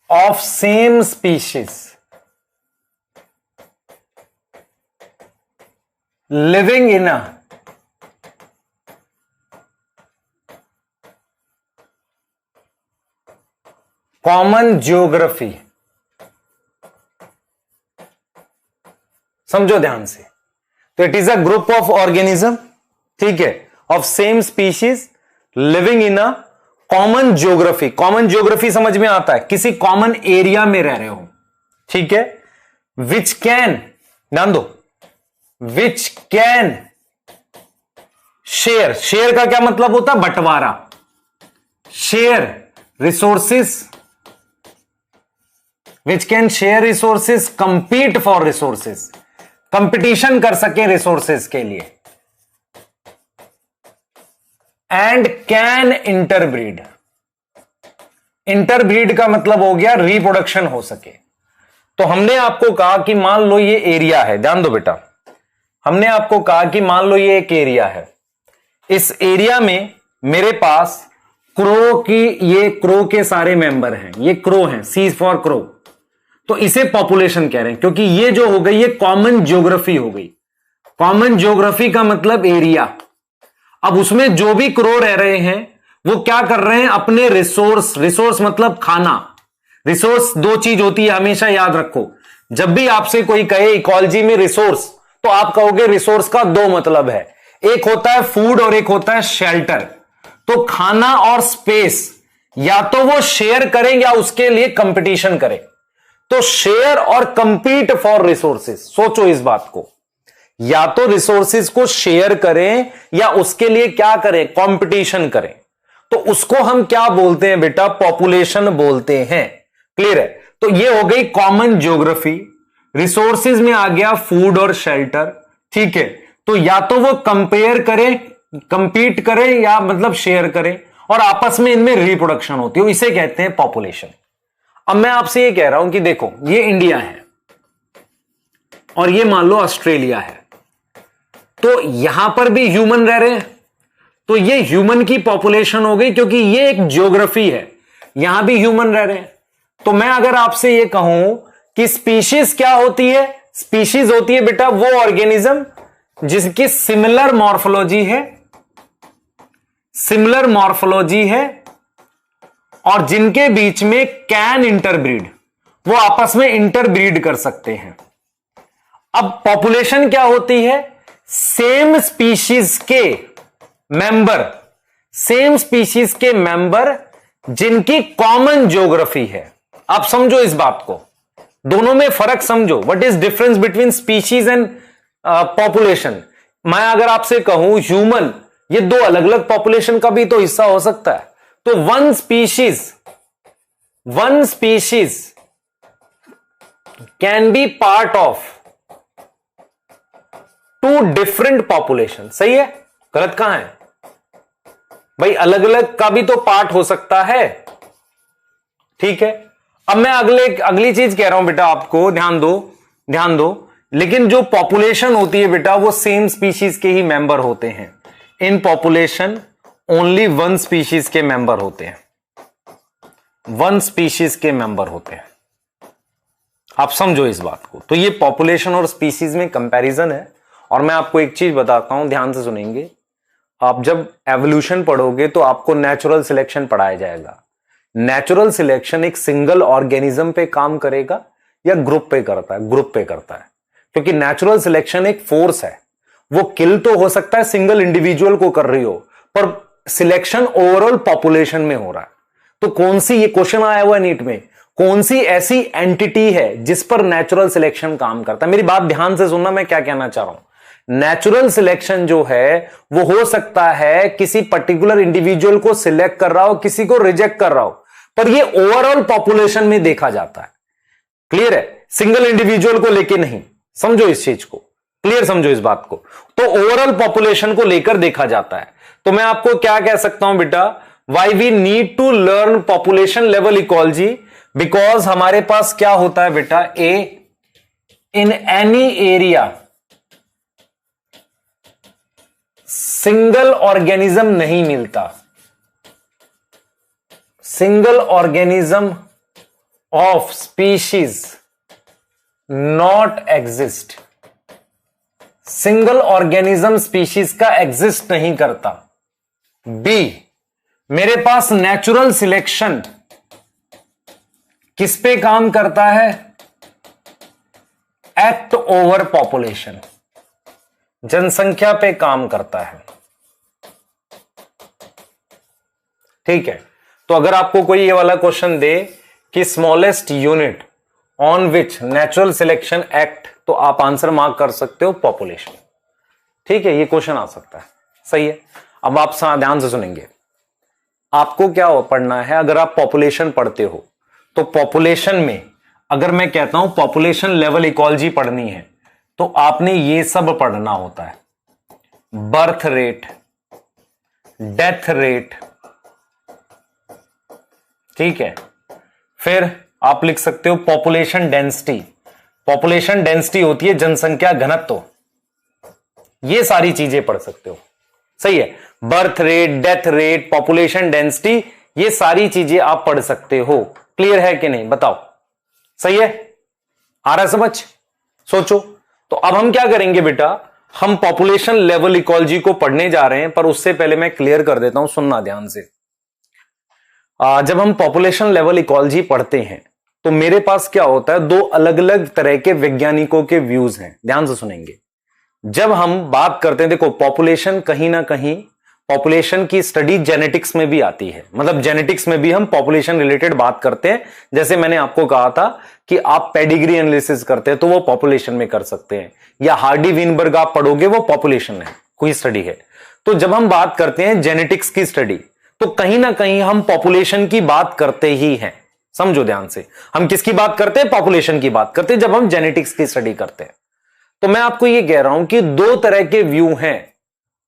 of same species living in a common geography। समझो ध्यान से, तो it is a group of organism, ठीक है, of same species living in a common geography. Common geography समझ में आता है, किसी कॉमन एरिया में रह रहे हो, ठीक है। विच कैन, ध्यान दो, विच कैन शेयर, शेयर का क्या मतलब होता है, बंटवारा, share resources, which can share resources, compete for resources, competition कर सके रिसोर्सिस के लिए, एंड कैन इंटरब्रीड। इंटरब्रीड का मतलब हो गया रिप्रोडक्शन हो सके। तो हमने आपको कहा कि मान लो ये एरिया है, ध्यान दो बेटा, हमने आपको कहा कि मान लो ये एक एरिया है, इस एरिया में मेरे पास क्रो की, ये क्रो के सारे मेंबर हैं, ये क्रो हैं, सी फॉर क्रो, तो इसे पॉपुलेशन कह रहे हैं, क्योंकि ये जो हो गई ये कॉमन ज्योग्राफी हो गई। कॉमन ज्योग्राफी का मतलब एरिया। अब उसमें जो भी क्रो रह रहे हैं वो क्या कर रहे हैं, अपने रिसोर्स, रिसोर्स मतलब खाना, रिसोर्स दो चीज होती है, हमेशा याद रखो। जब भी आपसे कोई कहे इकोलॉजी में रिसोर्स, तो आप कहोगे रिसोर्स का दो मतलब है, एक होता है फूड और एक होता है शेल्टर। तो खाना और स्पेस या तो वो शेयर करें या उसके लिए कंपटीशन करें। तो शेयर और कंपीट फॉर रिसोर्सेस, सोचो इस बात को, या तो रिसोर्सेज को शेयर करें या उसके लिए क्या करें, कंपटीशन करें। तो उसको हम क्या बोलते हैं बेटा, पॉपुलेशन बोलते हैं। क्लियर है। तो ये हो गई कॉमन ज्योग्राफी। रिसोर्सेज में आ गया फूड और शेल्टर, ठीक है। तो या तो वो कंपेयर करें, कंपीट करें, या मतलब शेयर करें, और आपस में इनमें रिप्रोडक्शन होती है, इसे कहते हैं पॉपुलेशन। अब मैं आपसे ये कह रहा हूं कि देखो ये इंडिया है और ये मान लो ऑस्ट्रेलिया है, तो यहां पर भी ह्यूमन रह रहे हैं, तो ये ह्यूमन की पॉपुलेशन हो गई, क्योंकि ये एक ज्योग्राफी है, यहां भी ह्यूमन रह रहे हैं। तो मैं अगर आपसे ये कहूं कि स्पीशीज क्या होती है, स्पीशीज होती है बेटा वो ऑर्गेनिज्म जिसकी सिमिलर मॉर्फोलॉजी है, सिमिलर मॉर्फोलॉजी है, और जिनके बीच में कैन इंटरब्रीड, वो आपस में इंटरब्रीड कर सकते हैं। अब पॉपुलेशन क्या होती है, सेम स्पीशीज के मेंबर, सेम स्पीशीज के मेंबर जिनकी कॉमन ज्योग्राफी है। आप समझो इस बात को, दोनों में फर्क समझो, what is difference between species and population. मैं अगर आपसे कहूं ह्यूमन, ये दो अलग अलग पॉपुलेशन का भी तो हिस्सा हो सकता है। तो one species can be part of two different population. सही है, गलत कहां है भाई, अलग अलग का भी तो पार्ट हो सकता है, ठीक है। अब मैं अगली चीज कह रहा हूं बेटा, आपको ध्यान दो, लेकिन जो पॉपुलेशन होती है बेटा वो सेम स्पीशीज के ही मेंबर होते हैं। In population only one species के मेंबर होते हैं, वन स्पीशीज के मेंबर होते हैं। आप समझो इस बात को। तो ये पॉपुलेशन और स्पीशीज में कंपैरिजन है। और मैं आपको एक चीज बताता हूं, ध्यान से सुनेंगे। आप जब एवोल्यूशन पढ़ोगे तो आपको नेचुरल सिलेक्शन पढ़ाया जाएगा। नेचुरल सिलेक्शन एक सिंगल ऑर्गेनिज्म पे काम करेगा या ग्रुप पे करता है, ग्रुप पे करता है, क्योंकि नेचुरल सिलेक्शन एक फोर्स है। वो किल तो हो सकता है सिंगल इंडिविजुअल को कर रही हो, पर सिलेक्शन ओवरऑल पॉपुलेशन में हो रहा है। तो कौन सी, ये क्वेश्चन आया हुआ है नीट में, कौन सी ऐसी एंटिटी है जिस पर नेचुरल सिलेक्शन काम करता है। मेरी बात ध्यान से सुनना, मैं क्या कहना चाह रहा हूं। नेचुरल सिलेक्शन जो है वो हो सकता है किसी पर्टिकुलर इंडिविजुअल को सिलेक्ट कर रहा हो, किसी को रिजेक्ट कर रहा हो, पर ये ओवरऑल पॉपुलेशन में देखा जाता है। क्लियर है? सिंगल इंडिविजुअल को लेके नहीं। समझो इस चीज को, क्लियर समझो इस बात को। तो ओवरऑल पॉपुलेशन को लेकर देखा जाता है। तो मैं आपको क्या कह सकता हूं बेटा, why we need to learn population level ecology, because हमारे पास क्या होता है बेटा, in any area single organism नहीं मिलता, single organism of species not exist, single organism species का एग्जिस्ट नहीं करता। बी, मेरे पास नेचुरल सिलेक्शन किस पे काम करता है, एक्ट ओवर पॉपुलेशन, जनसंख्या पे काम करता है। ठीक है, तो अगर आपको कोई ये वाला क्वेश्चन दे कि smallest unit on which natural selection act, तो आप आंसर मार्क कर सकते हो पॉपुलेशन। ठीक है, ये क्वेश्चन आ सकता है। सही है, अब आप ध्यान से सुनेंगे। आपको क्या पढ़ना है, अगर आप पॉपुलेशन पढ़ते हो तो पॉपुलेशन में अगर मैं कहता हूं पॉपुलेशन लेवल इकोलॉजी पढ़नी है तो आपने ये सब पढ़ना होता है, बर्थ रेट, डेथ रेट, ठीक है। फिर आप लिख सकते हो पॉपुलेशन डेंसिटी, पॉपुलेशन डेंसिटी होती है जनसंख्या घनत्व, ये सारी चीजें पढ़ सकते हो। सही है, birth rate, death rate, population density, ये सारी चीजें आप पढ़ सकते हो। क्लियर है कि नहीं, बताओ। सही है, आ रहा है समझ? सोचो। तो अब हम क्या करेंगे बेटा, हम पॉपुलेशन लेवल इकोलॉजी को पढ़ने जा रहे हैं, पर उससे पहले मैं क्लियर कर देता हूं, सुनना ध्यान से। जब हम पॉपुलेशन लेवल इकोलॉजी पढ़ते हैं तो मेरे पास क्या होता है, दो अलग अलग तरह के वैज्ञानिकों के व्यूज हैं। ध्यान से सुनेंगे। जब हम बात करते हैं, देखो पॉपुलेशन कहीं ना कहीं, पॉपुलेशन की स्टडी जेनेटिक्स में भी आती है, मतलब जेनेटिक्स में भी हम पॉपुलेशन रिलेटेड बात करते हैं। जैसे मैंने आपको कहा था कि आप पेडिग्री एनालिसिस करते हैं तो वो पॉपुलेशन में कर सकते हैं, या हार्डी विनबर्ग आप पढ़ोगे, वो पॉपुलेशन है, कोई स्टडी है। तो जब हम बात करते हैं जेनेटिक्स की स्टडी, तो कहीं ना कहीं हम पॉपुलेशन की बात करते ही हैं। समझो ध्यान से, हम किसकी बात करते हैं, पॉपुलेशन की बात करते हैं जब हम जेनेटिक्स की स्टडी करते हैं। तो मैं आपको यह कह रहा हूं कि दो तरह के व्यू हैं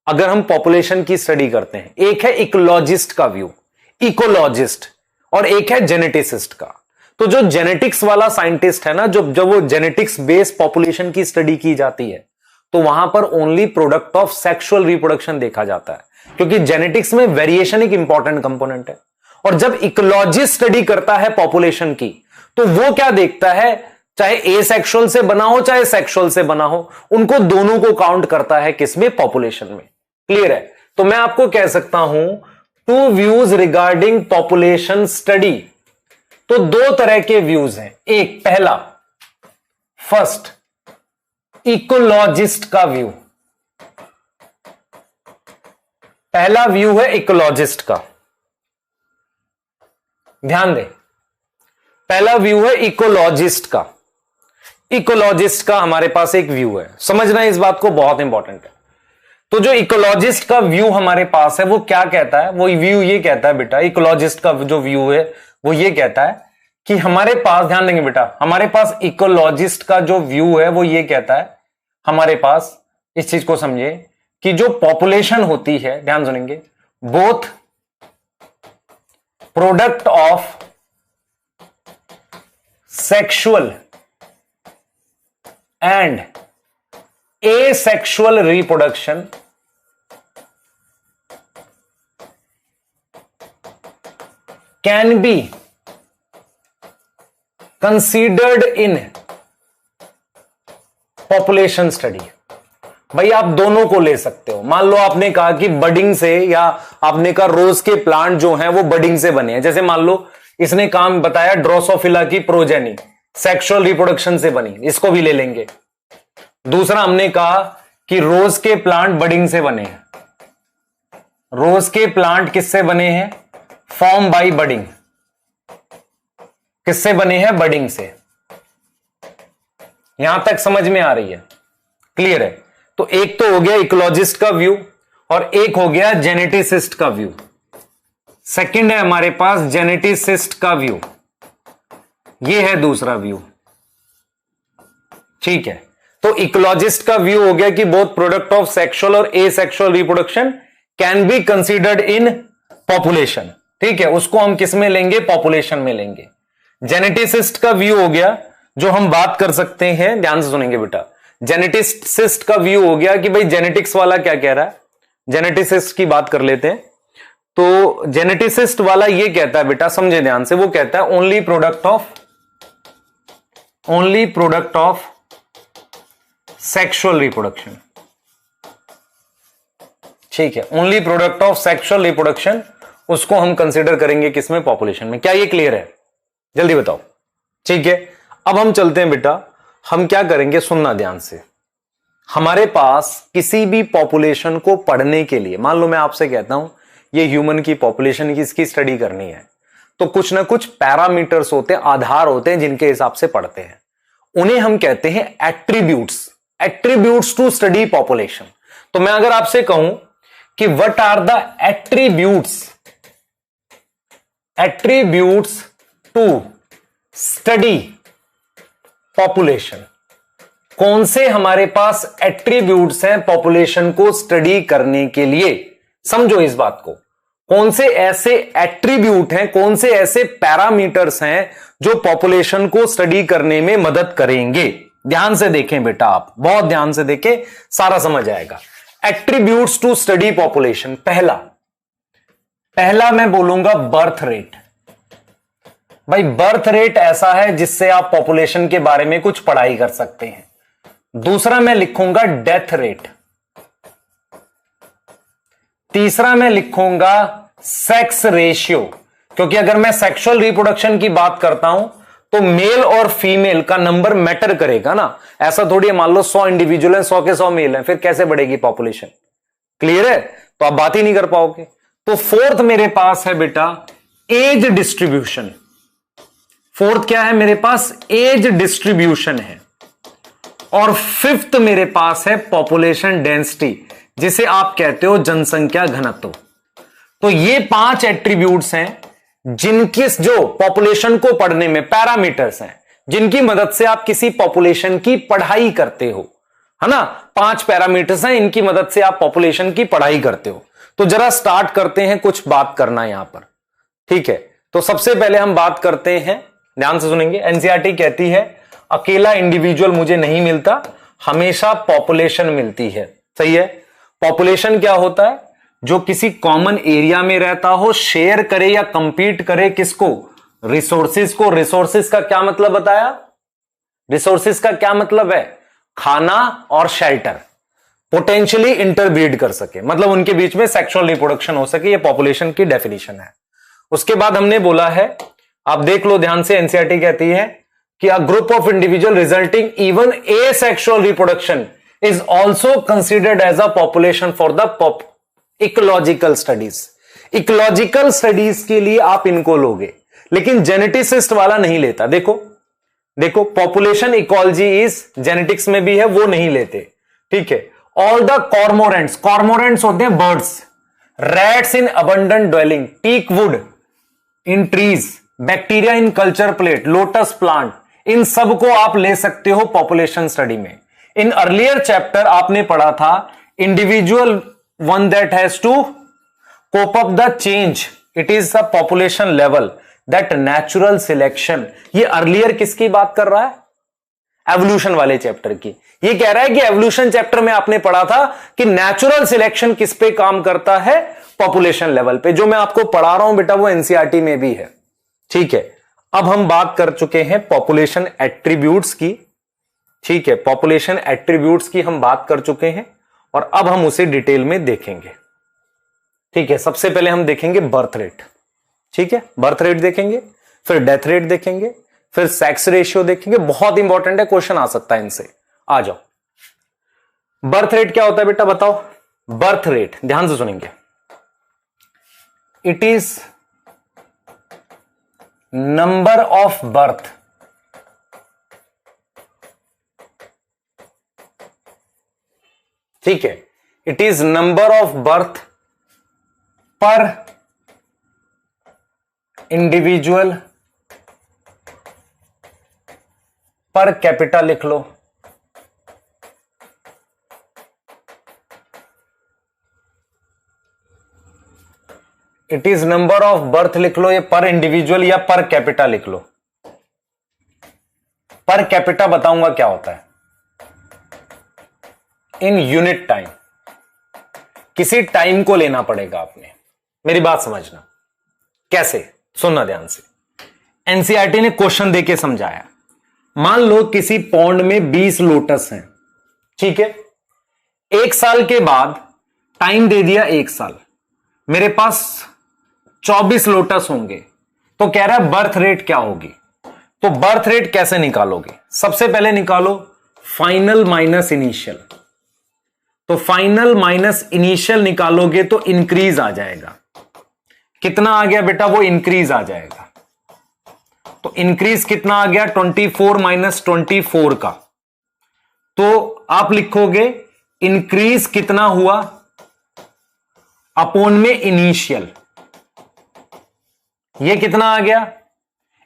अगर हम पॉपुलेशन की स्टडी करते हैं। एक है इकोलॉजिस्ट का व्यू, इकोलॉजिस्ट, और एक है जेनेटिसिस्ट का। तो जो जेनेटिक्स वाला साइंटिस्ट है ना, जब वो जेनेटिक्स बेस्ड पॉपुलेशन की स्टडी की जाती है तो वहां पर only product of sexual reproduction देखा जाता है, क्योंकि जेनेटिक्स में वेरिएशन एक इंपॉर्टेंट कंपोनेंट है। और जब इकोलॉजिस्ट स्टडी करता है पॉपुलेशन की, तो वो क्या देखता है, चाहे एसेक्सुअल से बना हो चाहे सेक्सुअल से बना हो, उनको दोनों को काउंट करता है किसमें, पॉपुलेशन में। क्लियर है? तो मैं आपको कह सकता हूं to views regarding population study. तो दो तरह के व्यूज हैं। एक पहला, फर्स्ट, इकोलॉजिस्ट का व्यू, पहला व्यू है इकोलॉजिस्ट का। ध्यान दे, पहला व्यू है इकोलॉजिस्ट का। इकोलॉजिस्ट का हमारे पास एक व्यू है, समझना इस बात को, बहुत इंपॉर्टेंट है। तो जो इकोलॉजिस्ट का व्यू हमारे पास है वो क्या कहता है, वो व्यू ये कहता है बेटा, इकोलॉजिस्ट का जो व्यू है वो ये कहता है कि हमारे पास, ध्यान देंगे बेटा, हमारे पास इकोलॉजिस्ट का जो व्यू है वो ये कहता है, हमारे पास, इस चीज को समझे कि जो पॉपुलेशन होती है, ध्यान सुनेंगे, both product of sexual and asexual reproduction can be considered in population study। भाई आप दोनों को ले सकते हो। मान लो आपने कहा कि बडिंग से, या आपने कहा रोज के प्लांट जो हैं वो बडिंग से बने हैं, जैसे मान लो इसने काम बताया ड्रोसोफिला की प्रोजेनी सेक्सुअल रिप्रोडक्शन से बनी, इसको भी ले लेंगे। दूसरा हमने कहा कि रोज के प्लांट बडिंग से बने हैं, रोज के प्लांट किससे बने हैं, फॉर्म बाय बडिंग, किससे बने हैं, बडिंग से। यहां तक समझ में आ रही है, क्लियर है? तो एक तो हो गया इकोलॉजिस्ट का व्यू और एक हो गया जेनेटिसिस्ट का व्यू। सेकंड है हमारे पास जेनेटिसिस्ट का व्यू, ये है दूसरा व्यू। ठीक है, तो इकोलॉजिस्ट का व्यू हो गया कि बोथ प्रोडक्ट ऑफ सेक्सुअल और asexual reproduction can be considered in population. ठीक है, उसको हम किस में लेंगे? पॉपुलेशन में लेंगे। जेनेटिसिस्ट का व्यू हो गया जो हम बात कर सकते हैं, ध्यान से सुनेंगे बेटा। जेनेटिसिस्ट का व्यू हो गया कि भाई जेनेटिक्स वाला क्या कह रहा है, जेनेटिसिस्ट की बात कर लेते हैं। तो जेनेटिसिस्ट वाला ये कहता है बेटा, समझे ध्यान से, वो कहता है only product of sexual reproduction. ठीक है, only product of sexual reproduction, उसको हम कंसीडर करेंगे किसमें? पॉपुलेशन में। क्या ये क्लियर है? जल्दी बताओ। ठीक है, अब हम चलते हैं बेटा, हम क्या करेंगे, सुनना ध्यान से। हमारे पास किसी भी पॉपुलेशन को पढ़ने के लिए, मान लो मैं आपसे कहता हूं ये ह्यूमन की पॉपुलेशन की इसकी स्टडी करनी है, तो कुछ ना कुछ पैरामीटर्स होते हैं, आधार होते हैं जिनके हिसाब से पढ़ते हैं। उन्हें हम कहते हैं एट्रीब्यूट्स टू स्टडी पॉपुलेशन। तो मैं अगर आपसे कहूं कि what are the attributes to study population, कौन से हमारे पास एट्रीब्यूट्स हैं पॉपुलेशन को स्टडी करने के लिए? समझो इस बात को, कौन से ऐसे एट्रीब्यूट हैं, कौन से ऐसे पैरामीटर्स हैं जो पॉपुलेशन को स्टडी करने में मदद करेंगे? ध्यान से देखें बेटा, आप बहुत ध्यान से देखें, सारा समझ आएगा। एट्रीब्यूट्स टू स्टडी पॉपुलेशन, पहला मैं बोलूंगा बर्थ रेट। भाई बर्थ रेट ऐसा है जिससे आप पॉपुलेशन के बारे में कुछ पढ़ाई कर सकते हैं। दूसरा मैं लिखूंगा डेथ रेट। तीसरा मैं लिखूंगा सेक्स रेशियो, क्योंकि अगर मैं सेक्सुअल रिप्रोडक्शन की बात करता हूं तो मेल और फीमेल का नंबर मैटर करेगा ना। ऐसा थोड़ी है, मान लो 100 इंडिविजुअल है, 100 के 100 मेल है, फिर कैसे बढ़ेगी पॉपुलेशन? क्लियर है? तो आप बात ही नहीं कर पाओगे। तो फोर्थ मेरे पास है बेटा एज डिस्ट्रीब्यूशन। फोर्थ क्या है मेरे पास? एज डिस्ट्रीब्यूशन है। और फिफ्थ मेरे पास है पॉपुलेशन डेंसिटी, जिसे आप कहते हो जनसंख्या घनत्व। तो ये 5 एट्रीब्यूट्स हैं जिनकी, जो पॉपुलेशन को पढ़ने में पैरामीटर्स हैं, जिनकी मदद से आप किसी पॉपुलेशन की पढ़ाई करते हो, है ना। 5 पैरामीटर्स हैं, इनकी मदद से आप पॉपुलेशन की पढ़ाई करते हो। तो जरा स्टार्ट करते हैं कुछ बात करना यहां पर। ठीक है, तो सबसे पहले हम बात करते हैं, ध्यान से सुनेंगे। एनसीईआरटी कहती है अकेला इंडिविजुअल मुझे नहीं मिलता, हमेशा पॉपुलेशन मिलती है। सही है। पॉपुलेशन क्या होता है? जो किसी कॉमन एरिया में रहता हो, शेयर करे या कंपीट करे किसको? रिसोर्सेज को। रिसोर्सेज का क्या मतलब बताया? रिसोर्सेज का क्या मतलब है? खाना और शेल्टर। पोटेंशियली इंटरब्रीड कर सके, मतलब उनके बीच में सेक्सुअल रिप्रोडक्शन हो सके, ये पॉपुलेशन की डेफिनेशन है। उसके बाद हमने बोला है, आप देख लो ध्यान से, एनसीईआरटी कहती है कि a group of individual resulting even asexual reproduction is also considered as a population for the ecological studies. Ecological studies के लिए आप इनको लोगे, लेकिन जेनेटिसिस्ट वाला नहीं लेता। देखो देखो, पॉपुलेशन इकोलॉजी इज जेनेटिक्स में भी है, वो नहीं लेते। ठीक है। ऑल द कॉर्मोरेंट्स, कॉर्मोरेंट्स होते हैं birds, rats in abundant dwelling, teak wood in trees, bacteria in culture plate, lotus plant, इन सब को आप ले सकते हो पॉपुलेशन स्टडी में। इन अर्लियर चैप्टर आपने पढ़ा था individual one that has to cope up the change, it is the population level that natural selection. ये अर्लियर किसकी बात कर रहा है? एवोल्यूशन वाले चैप्टर की। ये कह रहा है कि एवोल्यूशन चैप्टर में आपने पढ़ा था कि नेचुरल सिलेक्शन किस पे काम करता है? पॉपुलेशन लेवल पे। जो मैं आपको पढ़ा रहा हूं बेटा वो एनसीईआरटी में भी है। ठीक है। अब हम बात कर चुके हैं पॉपुलेशन एट्रीब्यूट्स की। ठीक है, पॉपुलेशन एट्रीब्यूट्स की हम बात कर चुके हैं और अब हम उसे डिटेल में देखेंगे। ठीक है, सबसे पहले हम देखेंगे बर्थ रेट। ठीक है, बर्थ रेट देखेंगे, फिर डेथ रेट देखेंगे, फिर सेक्स रेशियो देखेंगे। बहुत इंपॉर्टेंट है, क्वेश्चन आ सकता है इनसे। आ जाओ, बर्थ रेट क्या होता है बेटा बताओ? बर्थ रेट ध्यान से सुनेंगे, it is number of birth ठीक है, it is number of birth per individual per capita लिख लो। It is number of birth लिख लो, ये पर इंडिविजुअल या पर कैपिटा लिख लो। पर कैपिटा बताऊंगा क्या होता है। इन यूनिट टाइम, किसी टाइम को लेना पड़ेगा आपने, मेरी बात समझना। कैसे, सुनना ध्यान से। एनसीईआरटी ने क्वेश्चन देके समझाया। मान लो किसी पौंड में 20 लोटस हैं, ठीक है। 1 साल के बाद टाइम दे दिया 1 साल, मेरे पास 24 लोटस होंगे, तो कह रहा है बर्थ रेट क्या होगी। तो बर्थ रेट कैसे निकालोगे? सबसे पहले निकालो फाइनल माइनस इनिशियल। तो फाइनल माइनस इनिशियल निकालोगे तो इंक्रीज आ जाएगा। कितना आ गया बेटा? वो इंक्रीज आ जाएगा। तो इंक्रीज कितना आ गया? 24 माइनस 24 का। तो आप लिखोगे इंक्रीज कितना हुआ अपोन में इनिशियल। ये कितना आ गया?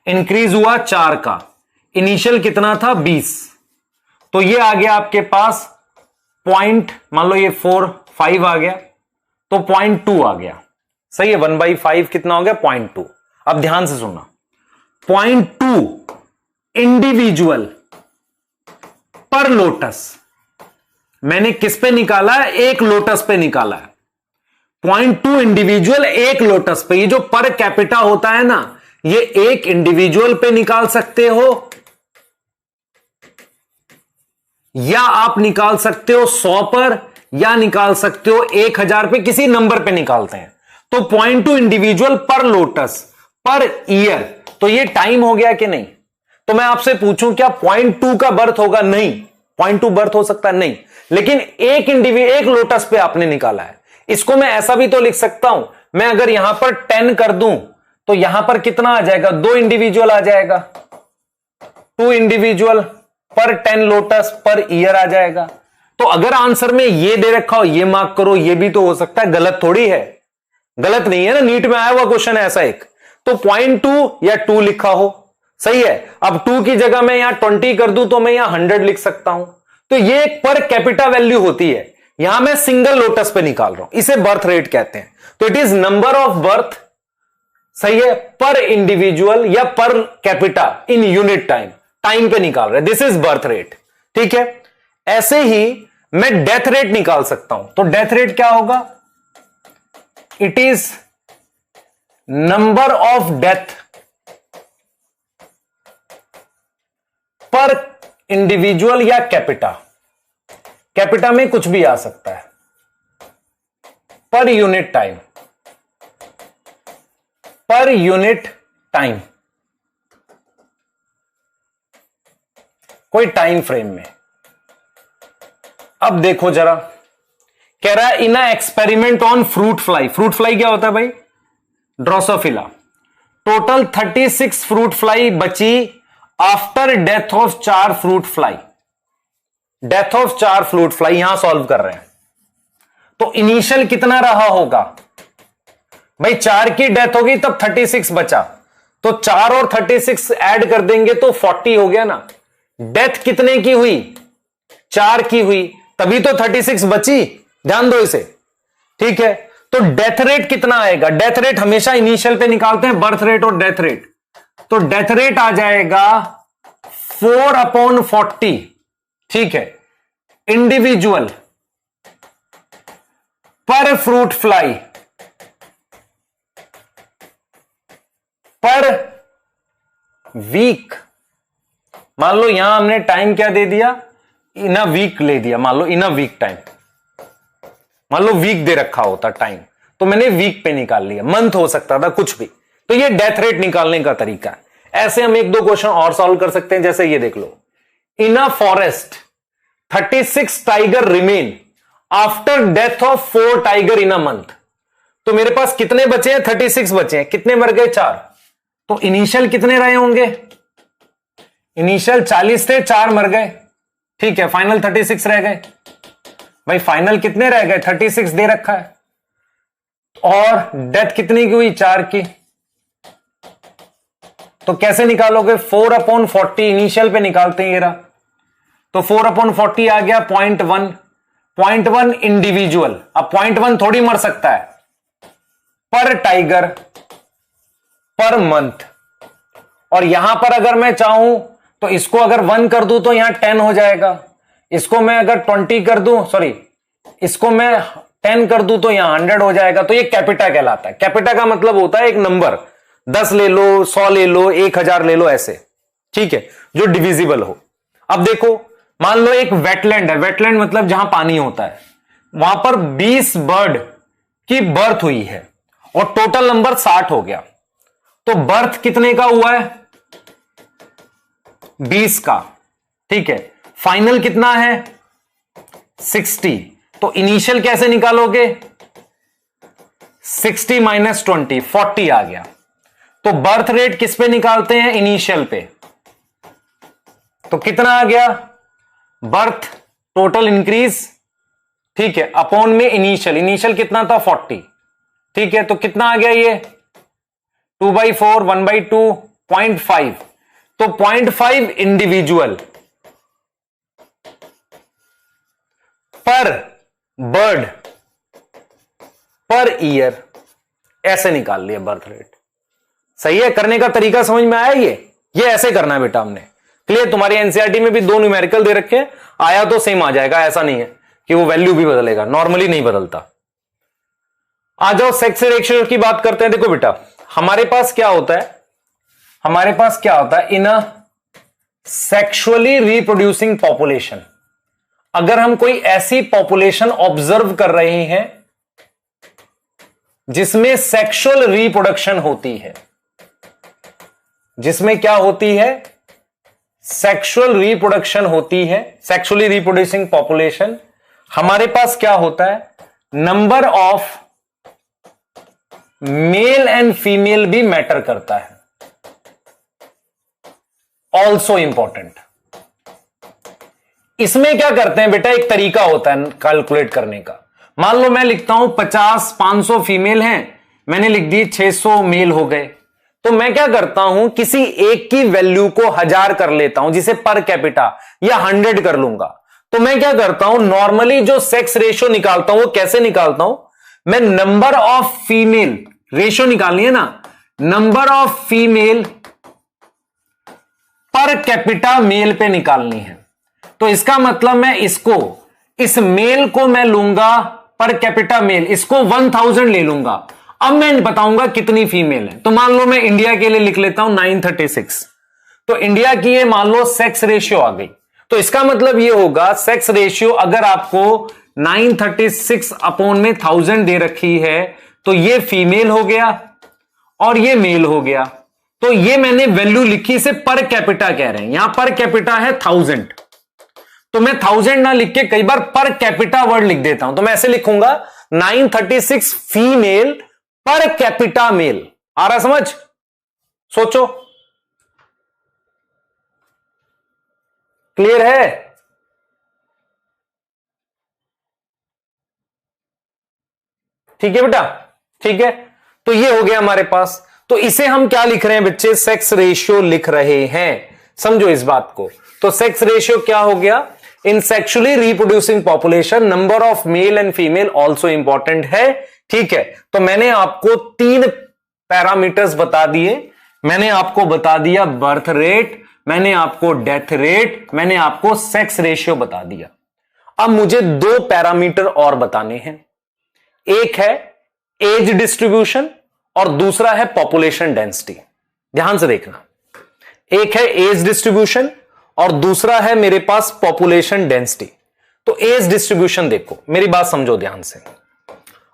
इंक्रीज हुआ 4 का, इनिशियल कितना था? 20। तो ये आ गया आपके पास पॉइंट, मान लो ये 4.5 आ गया, तो 0.2 आ गया। सही है, 1/5 कितना हो गया? 0.2। अब ध्यान से सुनना, 0.2 इंडिविजुअल पर लोटस मैंने किस पे निकाला है? एक लोटस पे निकाला है। 0.2 इंडिविजुअल एक लोटस पे। ये जो पर कैपिटा होता है ना, ये एक इंडिविजुअल पे निकाल सकते हो या आप निकाल सकते हो 100 पर, या निकाल सकते हो 1000 पे, किसी नंबर पे निकालते हैं। तो 0.2 इंडिविजुअल पर लोटस पर ईयर, तो ये टाइम हो गया कि नहीं? तो मैं आपसे पूछूं क्या 0.2 का बर्थ होगा? नहीं। 0.2 बर्थ हो सकता है? नहीं। लेकिन एक लोटस पे आपने निकाला है। इसको मैं ऐसा भी तो लिख सकता हूं, मैं अगर यहां पर 10 कर दूं तो यहां पर कितना आ जाएगा? 2 इंडिविजुअल आ जाएगा। 2 इंडिविजुअल पर 10 लोटस पर ईयर आ जाएगा। तो अगर आंसर में ये दे रखा हो ये मार्क करो, ये भी तो हो सकता है, गलत थोड़ी है। गलत नहीं है ना, नीट में आया हुआ क्वेश्चन है ऐसा एक। तो 0.2 या 2 लिखा हो, सही है। अब 2 की जगह मैं यहां 20 कर दूं तो मैं यहां 100 लिख सकता हूं। तो ये एक पर कैपिटा वैल्यू होती है। यहां मैं सिंगल लोटस पे निकाल रहा हूं, इसे बर्थ रेट कहते हैं। तो it is number of birth, सही है, पर इंडिविजुअल या per capita in unit time, time पे निकाल रहे, दिस इज बर्थ रेट। ठीक है। ऐसे ही मैं डेथ रेट निकाल सकता हूं। तो डेथ रेट क्या होगा? It is number of death per individual या कैपिटा। कैपिटा में कुछ भी आ सकता है। Per unit time, per unit time, कोई टाइम फ्रेम में। अब देखो जरा, कह रहा है in a experiment on fruit fly. Fruit fly क्या होता है भाई? ड्रोसोफिला। टोटल 36 फ्रूट फ्लाई बची after death of 4 fruit fly. Death of 4 fruit fly यहां सॉल्व कर रहे हैं। तो इनिशियल कितना रहा होगा भाई? 4 की डेथ होगी तब 36 बचा, तो 4 और 36 ऐड कर देंगे तो 40 हो गया ना। डेथ कितने की हुई? 4 की हुई, तभी तो 36 बची। ध्यान दो इसे, ठीक है। तो डेथ रेट कितना आएगा? डेथ रेट हमेशा इनिशियल पे निकालते हैं, बर्थ रेट और डेथ रेट। तो डेथ रेट आ जाएगा 4/40। ठीक है। इंडिविजुअल पर फ्रूट फ्लाई पर वीक। मान लो यहां हमने टाइम क्या दे दिया? इन अ वीक ले दिया। मान लो इन अ वीक टाइम, मान लो वीक दे रखा होता टाइम, तो मैंने वीक पे निकाल लिया। मंथ हो सकता था, कुछ भी। तो ये डेथ रेट निकालने का तरीका है। ऐसे हम 1-2 क्वेश्चन और सॉल्व कर सकते हैं। जैसे ये देख लो, in a forest 36 tiger remain after death of 4 tiger in a month. तो मेरे पास कितने बचे हैं? 36 बचे हैं। कितने मर गए? 4। तो इनिशियल कितने रहे होंगे? इनिशियल 40 थे, 4 मर गए। ठीक है, फाइनल 36 रह गए। भाई फाइनल कितने रह गए? 36 दे रखा है। और डेथ कितनी की हुई? 4 की। तो कैसे निकालोगे? 4/40 इनिशियल पे निकालते हैं, ये रहा। तो 4/40 आ गया 0.1, 0.1 इंडिविजुअल। अब 0.1 थोड़ी मर सकता है, पर टाइगर पर मंथ। और यहां पर अगर मैं चाहूं तो इसको अगर 1 कर दूं तो यहां 10 हो जाएगा, इसको मैं अगर 20 कर दूं, सॉरी इसको मैं 10 कर दूं तो यहां 100 हो जाएगा। तो ये कैपिटा कहलाता है। कैपिटा का मतलब होता है एक नंबर, 10 ले लो, 100 ले लो, 1000 ले लो, ऐसे, ठीक है, जो डिविजिबल हो। अब देखो, मान लो एक वेटलैंड है, वेटलैंड मतलब जहां पानी होता है, वहां पर 20 बर्ड की बर्थ हुई है और टोटल नंबर 60 हो गया। तो बर्थ कितने का हुआ है? 20 का, ठीक है। फाइनल कितना है? 60। तो इनिशियल कैसे निकालोगे? 60 माइनस 20, 40 आ गया। तो बर्थ रेट किस पे निकालते हैं? इनिशियल पे। तो कितना आ गया? बर्थ टोटल इंक्रीज, ठीक है, अपॉन में इनिशियल। इनिशियल कितना था? 40, ठीक है। तो कितना आ गया ये? 2/4, 1/2, 0.5। तो 0.5 इंडिविजुअल पर बर्ड पर ईयर, ऐसे निकाल लिया बर्थ रेट। सही है? करने का तरीका समझ में आया? ये ऐसे करना है बेटा हमने। क्लियर? तुम्हारी एनसीईआरटी में भी 2 न्यूमेरिकल दे रखे हैं, आया तो सेम आ जाएगा, ऐसा नहीं है कि वो वैल्यू भी बदलेगा, नॉर्मली नहीं बदलता। आ जाओ सेक्स रेशियो की बात करते हैं। देखो बेटा, हमारे पास क्या होता है, हमारे पास क्या होता है, in a sexually reproducing population, अगर हम कोई ऐसी पॉपुलेशन ऑब्जर्व कर रहे हैं जिसमें सेक्सुअल रिप्रोडक्शन होती है, जिसमें क्या होती है? सेक्सुअल रिप्रोडक्शन होती है, सेक्सुअली रिप्रोड्यूसिंग पॉपुलेशन, हमारे पास क्या होता है? Number of male and female भी मैटर करता है, ऑल्सो इंपॉर्टेंट। इसमें क्या करते हैं बेटा, एक तरीका होता है कैलकुलेट करने का। मान लो मैं लिखता हूं 50, 500 फीमेल हैं, मैंने लिख दी 600 मेल हो गए। तो मैं क्या करता हूं, किसी एक की वैल्यू को 1000 कर लेता हूं, जिसे पर कैपिटा, या 100 कर लूंगा। तो मैं क्या करता हूं, नॉर्मली जो सेक्स रेशियो निकालता हूं वो कैसे निकालता हूं, मैं नंबर ऑफ फीमेल, रेशियो निकालनी है ना, number of female per capita male पे निकालनी है। तो इसका मतलब मैं इसको, इस मेल को मैं लूंगा पर कैपिटा मेल, इसको 1000 ले लूंगा। अब मैं बताऊंगा कितनी फीमेल है। तो मान लो मैं इंडिया के लिए लिख लेता हूं 936। तो इंडिया की ये मान लो सेक्स रेशियो आ गई। तो इसका मतलब ये होगा, सेक्स रेशियो अगर आपको 936 अपॉन में 1000 दे रखी है, तो ये फीमेल हो गया और ये मेल हो गया। तो ये मैंने वैल्यू लिखी, इसे पर कैपिटा कह रहे हैं, यहां पर कैपिटा है 1000। तो मैं 1000 ना लिख के कई बार पर कैपिटा वर्ड लिख देता हूं। तो मैं ऐसे लिखूंगा 936 फीमेल पर कैपिटा मेल। आ रहा समझ? सोचो, क्लियर है? ठीक है बेटा, ठीक है। तो ये हो गया हमारे पास। तो इसे हम क्या लिख रहे हैं बच्चे? सेक्स रेशियो लिख रहे हैं। समझो इस बात को। तो सेक्स रेशियो क्या हो गया? In sexually reproducing population number of male and female also important है, ठीक है। तो मैंने आपको 3 पैरामीटर्स बता दिए। मैंने आपको बता दिया बर्थ रेट, मैंने आपको डेथ रेट, मैंने आपको सेक्स रेशियो बता दिया। अब मुझे 2 पैरामीटर और बताने हैं। एक है एज डिस्ट्रीब्यूशन और दूसरा है पॉपुलेशन डेंसिटी। ध्यान से देखना, एक है एज डिस्ट्रीब्यूशन और दूसरा है मेरे पास पॉपुलेशन डेंसिटी। तो एज डिस्ट्रीब्यूशन देखो, मेरी बात समझो ध्यान से।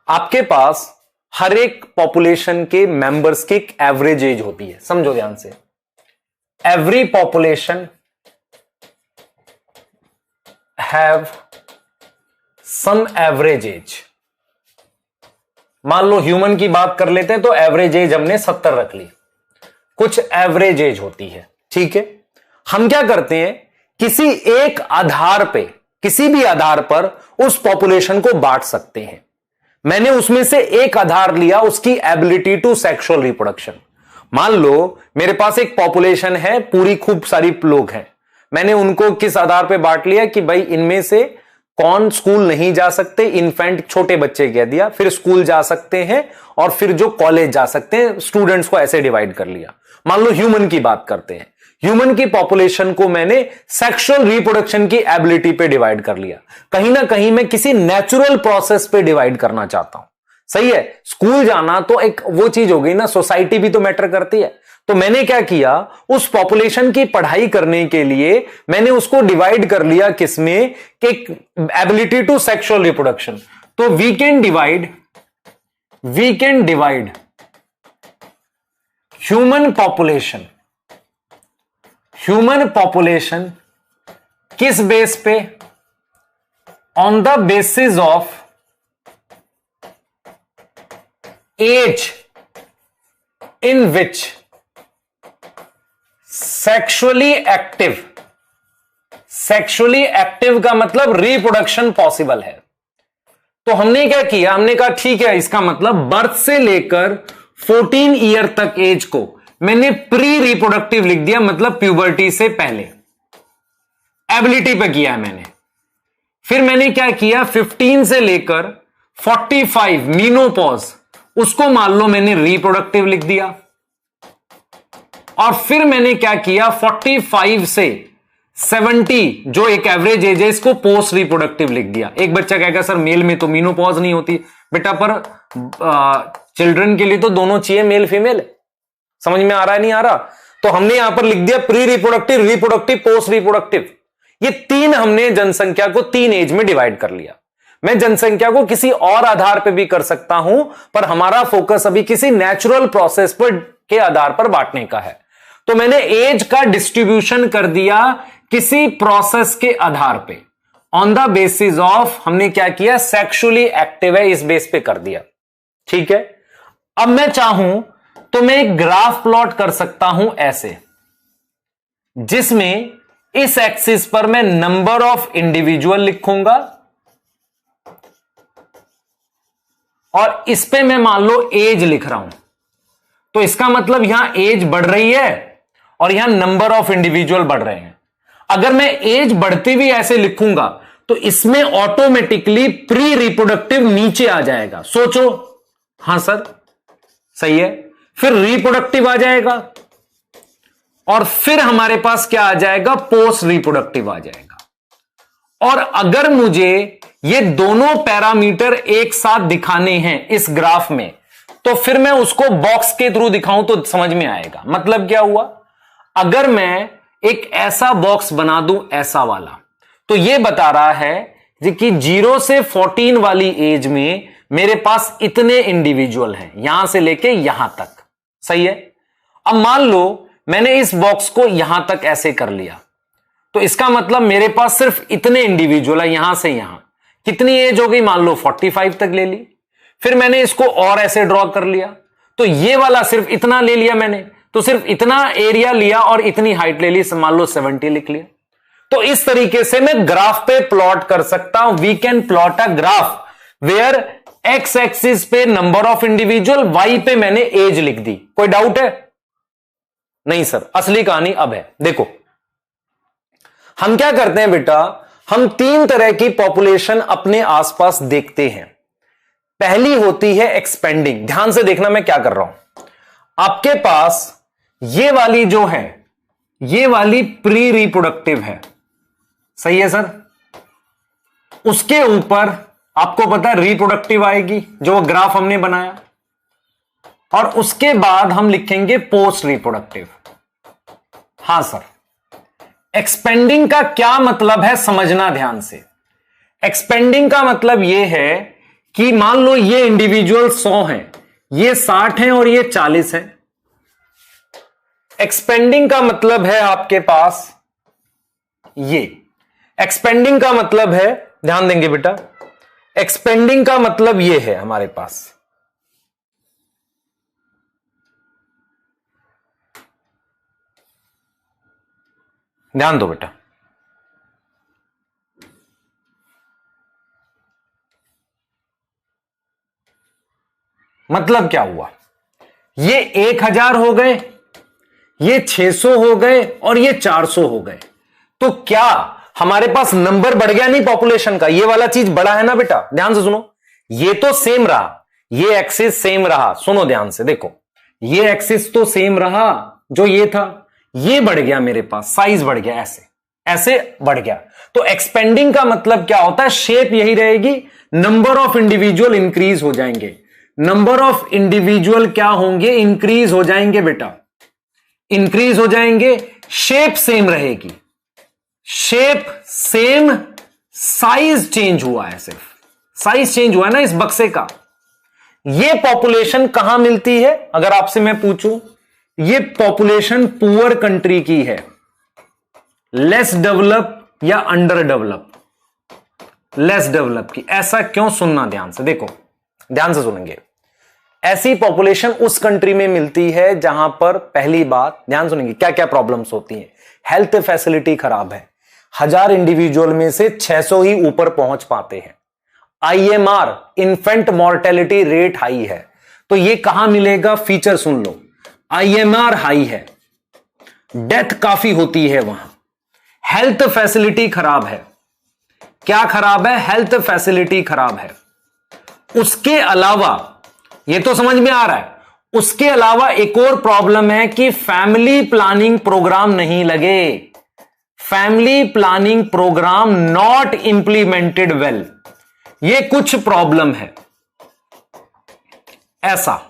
आपके पास हर एक पॉपुलेशन के मेंबर्स की एक एवरेज एज होती है, समझो ध्यान से। Every population have some average age. मान लो ह्यूमन की बात कर लेते हैं तो एवरेज एज हमने 70 रख ली, कुछ एवरेज एज होती है, ठीक है। हम क्या करते हैं, किसी एक आधार पे, किसी भी आधार पर उस पॉपुलेशन को बांट सकते हैं। मैंने उसमें से एक आधार लिया, उसकी एबिलिटी टू सेक्सुअल रिप्रोडक्शन। मान लो मेरे पास एक पॉपुलेशन है, पूरी खूब सारी लोग हैं, मैंने उनको किस आधार पे बांट लिया कि भाई इनमें से कौन स्कूल नहीं जा सकते, इन्फेंट छोटे बच्चे कह दिया, फिर स्कूल जा सकते हैं और फिर जो कॉलेज जा सकते हैं, स्टूडेंट्स को ऐसे डिवाइड कर लिया। मान लो ह्यूमन की बात करते हैं, ह्यूमन की पॉपुलेशन को मैंने सेक्सुअल रिप्रोडक्शन की एबिलिटी पे डिवाइड कर लिया। कहीं ना कहीं मैं किसी नेचुरल प्रोसेस पे डिवाइड करना चाहता हूं। सही है, स्कूल जाना तो एक वो चीज हो गई ना, सोसाइटी भी तो मैटर करती है। तो मैंने क्या किया, उस पॉपुलेशन की पढ़ाई करने के लिए मैंने उसको डिवाइड कर लिया किसमें, कि एबिलिटी टू सेक्सुअल रिप्रोडक्शन। तो we can divide human population किस बेस पे, on the basis of age in which sexually active का मतलब रिप्रोडक्शन पॉसिबल है। तो हमने क्या किया, हमने कहा ठीक है, इसका मतलब बर्थ से लेकर 14 ईयर तक एज को मैंने प्री रिप्रोडक्टिव लिख दिया, मतलब प्यूबर्टी से पहले एबिलिटी पे किया है मैंने। फिर मैंने क्या किया, 15 से लेकर 45 मीनोपॉज, उसको मान लो मैंने रिप्रोडक्टिव लिख दिया। और फिर मैंने क्या किया, 45 से 70 जो एक एवरेज एज है, इसको पोस्ट रिप्रोडक्टिव लिख दिया। एक बच्चा कहेगा सर मेल में तो मीनोपॉज नहीं होती, बेटा पर चिल्ड्रन के लिए तो दोनों चाहिए, मेल फीमेल। समझ में आ रहा है नहीं आ रहा? तो हमने यहां पर लिख दिया pre reproductive, reproductive, post reproductive. ये तीन हमने जनसंख्या को 3 एज में डिवाइड कर लिया। मैं जनसंख्या को किसी और आधार पर भी कर सकता हूं, पर हमारा फोकस अभी किसी नेचुरल प्रोसेस पर के आधार पर बांटने का है। तो मैंने एज का डिस्ट्रीब्यूशन कर दिया किसी प्रोसेस के आधार पे, ऑन द बेसिस ऑफ, हमने क्या किया, सेक्सुअली एक्टिव है इस बेस पे कर दिया। ठीक है, अब मैं चाहूं तो मैं एक ग्राफ प्लॉट कर सकता हूं ऐसे, जिसमें इस एक्सिस पर मैं नंबर ऑफ इंडिविजुअल लिखूंगा और इस पे मैं मान लो एज लिख रहा हूं। तो इसका मतलब यहां एज बढ़ रही है और यहां नंबर ऑफ इंडिविजुअल बढ़ रहे हैं। अगर मैं एज बढ़ती हुई ऐसे लिखूंगा तो इसमें ऑटोमेटिकली प्री रिप्रोडक्टिव नीचे आ जाएगा। सोचो, हां सर सही है। फिर रिप्रोडक्टिव आ जाएगा और फिर हमारे पास क्या आ जाएगा, पोस्ट रिप्रोडक्टिव आ जाएगा। और अगर मुझे ये दोनों पैरामीटर एक साथ दिखाने हैं इस ग्राफ में, तो फिर मैं उसको बॉक्स के थ्रू दिखाऊं तो समझ में आएगा। मतलब क्या हुआ, अगर मैं एक ऐसा बॉक्स बना दूं ऐसा वाला, तो यह बता रहा है कि 0 से 14 वाली एज में मेरे पास इतने इंडिविजुअल हैं, यहां से लेके यहां तक। सही है। अब मान लो मैंने इस बॉक्स को यहां तक ऐसे कर लिया, तो इसका मतलब मेरे पास सिर्फ इतने इंडिविजुअल है, यहां से यहां। कितनी एज हो गई, मान लो 45 तक ले ली। फिर मैंने इसको और ऐसे ड्रॉ कर लिया, तो ये वाला सिर्फ इतना ले लिया मैंने, तो सिर्फ इतना एरिया लिया और इतनी हाइट ले ली, मान लो 70 लिख लिया। तो इस तरीके से मैं ग्राफ पे प्लॉट कर सकता हूं। We can plot a graph where x axis पे नंबर ऑफ इंडिविजुअल, वाई पे मैंने एज लिख दी। कोई डाउट है? नहीं सर, असली कहानी अब है। देखो हम क्या करते हैं बेटा, हम 3 तरह की पॉपुलेशन अपने आसपास देखते हैं। पहली होती है एक्सपेंडिंग। ध्यान से देखना मैं क्या कर रहा हूं। आपके पास ये वाली जो है, ये वाली प्री रिप्रोडक्टिव है, सही है सर। उसके ऊपर आपको पता है रिप्रोडक्टिव आएगी, जो ग्राफ हमने बनाया, और उसके बाद हम लिखेंगे पोस्ट रिप्रोडक्टिव। हां सर, एक्सपेंडिंग का क्या मतलब है समझना ध्यान से। एक्सपेंडिंग का मतलब यह है कि मान लो ये इंडिविजुअल 100 हैं, ये 60 हैं और ये 40 हैं। एक्सपेंडिंग का मतलब है आपके पास ये, एक्सपेंडिंग का मतलब है, ध्यान देंगे बेटा, एक्सपेंडिंग का मतलब ये है हमारे पास, ध्यान दो बेटा। मतलब क्या हुआ, ये 1000 हो गए, ये 600 हो गए और ये 400 हो गए। तो क्या हमारे पास नंबर बढ़ गया? नहीं, पॉपुलेशन का ये वाला चीज बड़ा है ना बेटा, ध्यान से सुनो। ये तो सेम रहा, ये एक्सिस सेम रहा, सुनो ध्यान से देखो, ये एक्सिस तो सेम रहा जो ये था, ये बढ़ गया मेरे पास, साइज बढ़ गया, ऐसे ऐसे बढ़ गया। तो एक्सपेंडिंग का मतलब क्या होता है? शेप यही रहेगी, नंबर ऑफ इंडिविजुअल इंक्रीज हो जाएंगे। नंबर ऑफ इंडिविजुअल क्या होंगे? इंक्रीज हो जाएंगे बेटा, इंक्रीज हो जाएंगे। शेप सेम रहेगी, शेप सेम, साइज चेंज हुआ है, सिर्फ साइज चेंज हुआ है ना इस बक्से का। ये पॉपुलेशन कहां मिलती है? अगर आपसे मैं पूछूं, ये पॉपुलेशन पुअर कंट्री की है, लेस डेवलप या अंडर डेवलप? लेस डेवलप की। ऐसा क्यों? सुनना ध्यान से, देखो ध्यान से सुनेंगे। ऐसी पॉपुलेशन उस कंट्री में मिलती है जहां पर, पहली बात ध्यान सुनेंगे, क्या क्या प्रॉब्लम्स होती हैं। हेल्थ फैसिलिटी खराब है, 1000 इंडिविजुअल में से 600 ही ऊपर पहुंच पाते हैं। IMR infant mortality rate high है। तो ये कहां मिलेगा? फीचर सुन लो, IMR हाई है, डेथ काफी होती है वहां। हेल्थ फैसिलिटी खराब है। क्या खराब है? हेल्थ फैसिलिटी खराब है। उसके अलावा, ये तो समझ में आ रहा है, उसके अलावा एक और प्रॉब्लम है कि फैमिली प्लानिंग प्रोग्राम नहीं लगे। Family planning program not implemented well. ये कुछ प्रॉब्लम है ऐसा।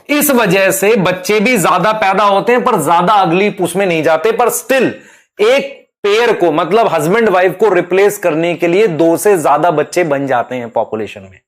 इस वजह से बच्चे भी ज्यादा पैदा होते हैं पर ज्यादा अगली उसमें नहीं जाते, पर स्टिल एक पेयर को, मतलब हस्बैंड वाइफ को रिप्लेस करने के लिए 2 से ज्यादा बच्चे बन जाते हैं पॉपुलेशन में,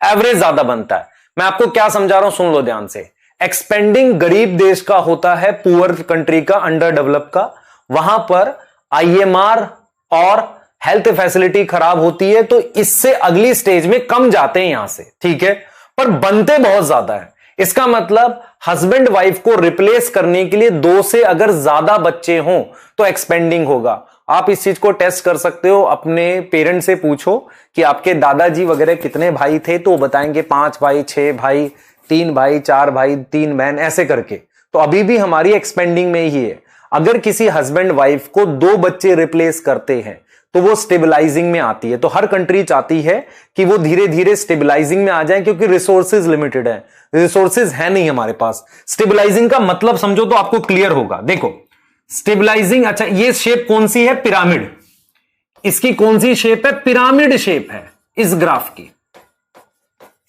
एवरेज ज्यादा बनता है। मैं आपको क्या समझा रहा हूं, सुन लो ध्यान से। एक्सपेंडिंग गरीब देश का होता है, पुअर कंट्री का, अंडर डेवलप का, वहां पर IMR और हेल्थ फैसिलिटी खराब होती है, तो इससे अगली स्टेज में कम जाते हैं यहां से, ठीक है, पर बनते बहुत ज्यादा है। इसका मतलब हस्बैंड वाइफ को रिप्लेस करने के लिए 2 से अगर ज्यादा बच्चे हों तो एक्सपेंडिंग होगा। आप इस चीज को टेस्ट कर सकते हो, अपने पेरेंट्स से पूछो कि आपके दादाजी वगैरह कितने भाई थे, तो बताएंगे 5 भाई, 6 भाई, 3 भाई, 4 भाई, 3 बहन, ऐसे करके। तो अभी भी हमारी एक्सपेंडिंग में ही है। अगर किसी हस्बैंड वाइफ को 2 बच्चे रिप्लेस करते हैं तो वो स्टेबलाइजिंग में आती है। तो हर कंट्री चाहती है कि वो धीरे धीरे स्टेबलाइजिंग में आ जाए, क्योंकि रिसोर्सेज लिमिटेड है, रिसोर्सेज है नहीं हमारे पास। स्टेबलाइजिंग का मतलब समझो तो आपको क्लियर होगा। देखो स्टेबलाइजिंग, अच्छा ये शेप कौन सी है? पिरामिड। इसकी कौन सी शेप है? पिरामिड शेप है इस ग्राफ की।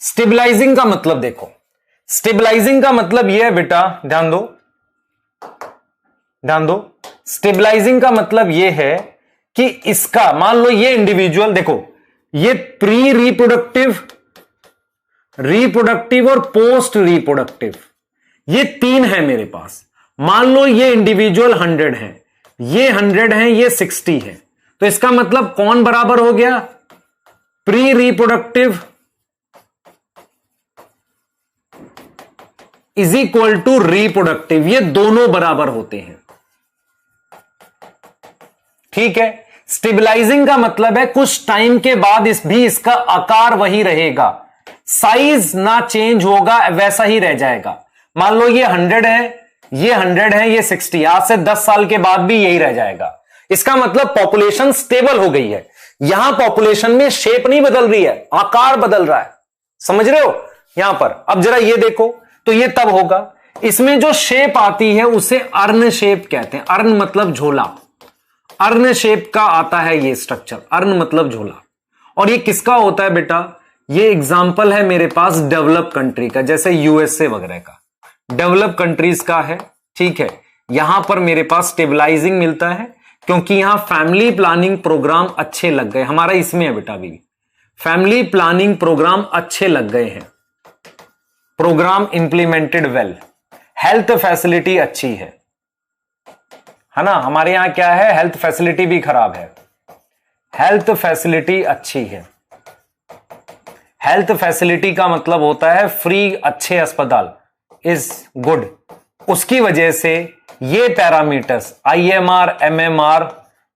स्टेबलाइजिंग का मतलब देखो, स्टेबलाइजिंग का मतलब यह है बेटा, ध्यान दो ध्यान दो, स्टेबलाइजिंग का मतलब यह है कि इसका, मान लो ये इंडिविजुअल, देखो ये प्री रिप्रोडक्टिव, रिप्रोडक्टिव और पोस्ट रिप्रोडक्टिव, ये 3 है मेरे पास। मान लो ये इंडिविजुअल 100 है, ये 100 है, ये 60 है, तो इसका मतलब कौन बराबर हो गया? Pre reproductive is equal to reproductive, ये दोनों बराबर होते हैं, ठीक है। स्टेबलाइजिंग का मतलब है कुछ टाइम के बाद इसका आकार वही रहेगा, साइज ना चेंज होगा, वैसा ही रह जाएगा। मान लो ये 100 है, ये 100 है, ये 60, आज से 10 साल के बाद भी यही रह जाएगा। इसका मतलब पॉपुलेशन स्टेबल हो गई है। यहां पॉपुलेशन में शेप नहीं बदल रही है, आकार बदल रहा है, समझ रहे हो यहां पर। अब जरा ये देखो, तो ये तब होगा, इसमें जो शेप आती है उसे अर्न शेप कहते हैं। अर्न मतलब झोला, अर्न शेप का आता है ये स्ट्रक्चर, अर्न मतलब झोला। और ये किसका होता है बेटा? ये एग्जाम्पल है मेरे पास डेवलप कंट्री का, जैसे USA वगैरह का, डेवलप कंट्रीज का है, ठीक है। यहां पर मेरे पास स्टेबलाइजिंग मिलता है क्योंकि यहां फैमिली प्लानिंग प्रोग्राम अच्छे लग गए। हमारा इसमें है बेटा, अभी फैमिली प्लानिंग प्रोग्राम अच्छे लग गए हैं, program implemented well, health facility अच्छी है ना। हमारे यहां क्या है? हेल्थ फैसिलिटी भी खराब है, हेल्थ फैसिलिटी अच्छी है। हेल्थ फैसिलिटी का मतलब होता है फ्री, अच्छे अस्पताल, इज गुड। उसकी वजह से ये parameters IMR MMR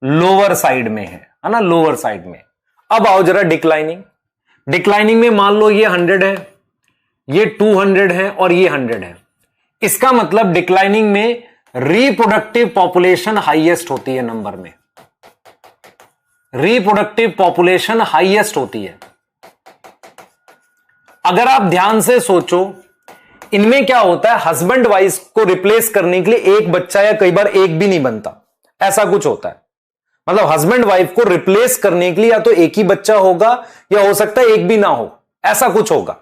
lower side में है ना, लोअर साइड में। अब आओ जरा डिक्लाइनिंग। डिक्लाइनिंग में मान लो ये 100 है, ये 200 है और ये 100 है, इसका मतलब डिक्लाइनिंग में रिप्रोडक्टिव पॉपुलेशन हाईएस्ट होती है, नंबर में रिप्रोडक्टिव पॉपुलेशन हाईएस्ट होती है। अगर आप ध्यान से सोचो, इनमें क्या होता है, हस्बैंड वाइफ को रिप्लेस करने के लिए एक बच्चा या कई बार एक भी नहीं बनता, ऐसा कुछ होता है। मतलब हस्बैंड वाइफ को रिप्लेस करने के लिए या तो एक ही बच्चा होगा या हो सकता है एक भी ना हो, ऐसा कुछ होगा।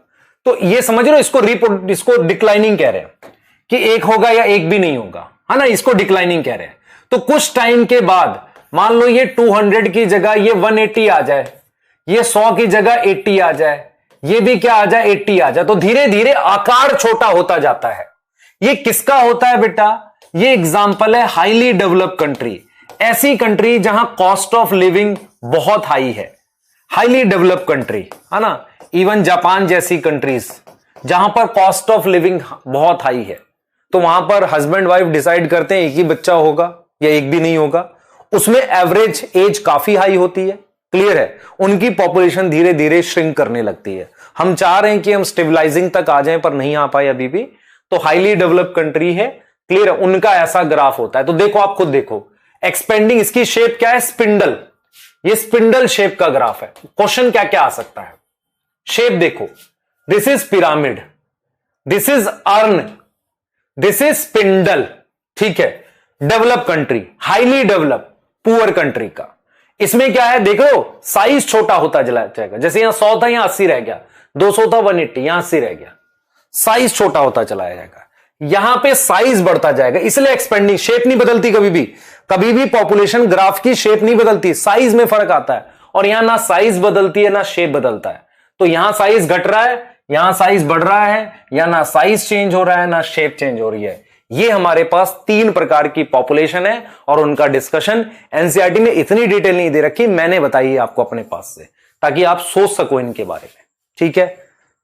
तो ये समझ लो, इसको डिक्लाइनिंग कह रहे हैं कि एक होगा या एक भी नहीं होगा, है ना, इसको डिक्लाइनिंग कह रहे हैं। तो कुछ टाइम के बाद मान लो ये 200 की जगह ये 180 आ जाए, ये 100 की जगह 80 आ जाए, ये भी क्या आ जाए 80 आ जाए, तो धीरे धीरे आकार छोटा होता जाता है। ये किसका होता है बेटा, ये एग्जांपल है हाईली डेवलप्ड कंट्री, ऐसी कंट्री जहां कॉस्ट ऑफ लिविंग बहुत हाई है, हाईली डेवलप्ड कंट्री, है ना। इवन जापान जैसी कंट्रीज जहां पर कॉस्ट ऑफ लिविंग बहुत हाई है, तो वहां पर हस्बैंड वाइफ डिसाइड करते हैं एक ही बच्चा होगा या एक भी नहीं होगा, उसमें एवरेज एज काफी हाई होती है। क्लियर है, उनकी पॉपुलेशन धीरे धीरे श्रिंक करने लगती है। हम चाह रहे हैं कि हम स्टेबलाइजिंग तक आ जाएं, पर नहीं आ पाए अभी भी, तो हाईली डेवलप्ड कंट्री है। क्लियर है, उनका ऐसा ग्राफ होता है। तो देखो, आप खुद देखो, एक्सपेंडिंग, इसकी शेप क्या है, स्पिंडल, ये स्पिंडल शेप का ग्राफ है। क्वेश्चन क्या क्या आ सकता है, शेप देखो, this is pyramid, this is earn, this is spindle, ठीक है। Develop country, highly develop, poor country का इसमें क्या है, देखो साइज छोटा होता चला जाएगा। जैसे यहां 100 था, यहां 80 रह गया, 200 था 180, यहां 80 रह गया, साइज छोटा होता चला जाएगा। यहां पे साइज बढ़ता जाएगा, इसलिए एक्सपेंडिंग, शेप नहीं बदलती कभी भी पॉपुलेशन ग्राफ की शेप नहीं बदलती, साइज में फर्क आता है। और यहां ना साइज बदलती है ना शेप बदलता है। तो यहां साइज घट रहा है, यहां साइज बढ़ रहा है, या ना साइज चेंज हो रहा है ना शेप चेंज हो रही है। ये हमारे पास 3 प्रकार की पॉपुलेशन है और उनका डिस्कशन एनसीईआरटी में इतनी डिटेल नहीं दे रखी, मैंने बताई है आपको अपने पास से, ताकि आप सोच सको इनके बारे में। ठीक है,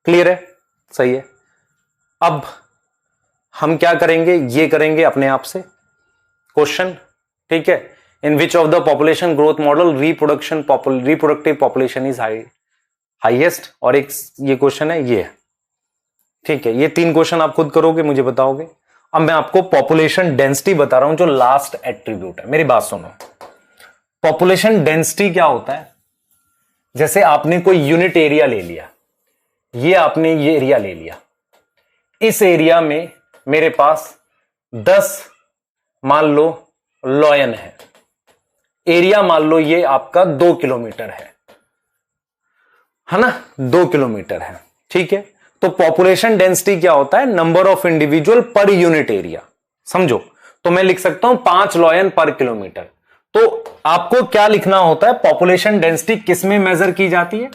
क्लियर है, सही है। अब हम क्या करेंगे, ये करेंगे अपने आप से क्वेश्चन, ठीक है। In which of the population growth model reproductive population is highest, और एक ये क्वेश्चन है, ये, ठीक है। ये 3 क्वेश्चन आप खुद करोगे, मुझे बताओगे। अब मैं आपको पॉपुलेशन डेंसिटी बता रहा हूं, जो लास्ट एट्रीब्यूट है। मेरी बात सुनो, पॉपुलेशन डेंसिटी क्या होता है, जैसे आपने कोई यूनिट एरिया ले लिया, ये आपने ये एरिया ले लिया, इस एरिया में मेरे पास 10 मान लो लॉयन है, एरिया मान लो ये आपका 2 किलोमीटर है ना, 2 किलोमीटर है, ठीक है। तो पॉपुलेशन डेंसिटी क्या होता है, number of individual per unit area, समझो। तो मैं लिख सकता हूं 5 लॉयन पर किलोमीटर। तो आपको क्या लिखना होता है, पॉपुलेशन डेंसिटी किस में मेजर की जाती है,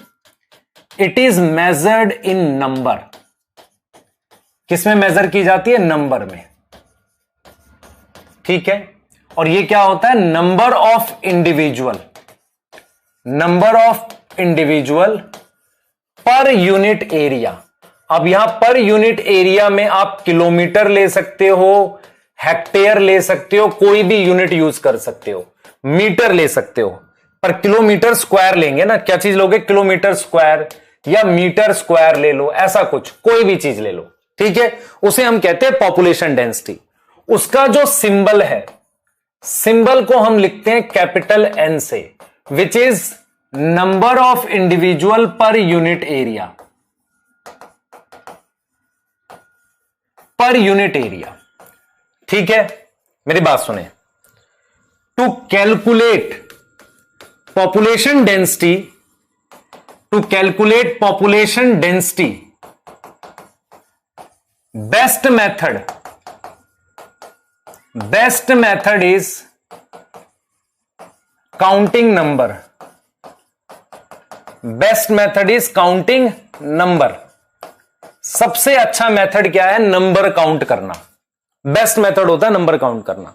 it is measured in number. किस में मेजर की जाती है, नंबर में, ठीक है। और ये क्या होता है, number of individual, number of individual per unit area. अब यहां पर यूनिट एरिया में आप किलोमीटर ले सकते हो, हेक्टेयर ले सकते हो, कोई भी यूनिट यूज कर सकते हो, मीटर ले सकते हो, पर किलोमीटर स्क्वायर लेंगे ना। क्या चीज लोगे, किलोमीटर स्क्वायर या मीटर स्क्वायर ले लो, ऐसा कुछ, कोई भी चीज ले लो, ठीक है। उसे हम कहते हैं पॉपुलेशन डेंसिटी। उसका जो सिंबल है, सिंबल को हम लिखते हैं कैपिटल एन से, which is number of individual per unit area, per unit area, ठीक है। मेरी बात सुने, to calculate population density, to calculate population density, best method is counting number, best method is counting number. सबसे अच्छा method क्या है, नंबर काउंट करना, बेस्ट मेथड होता है नंबर काउंट करना।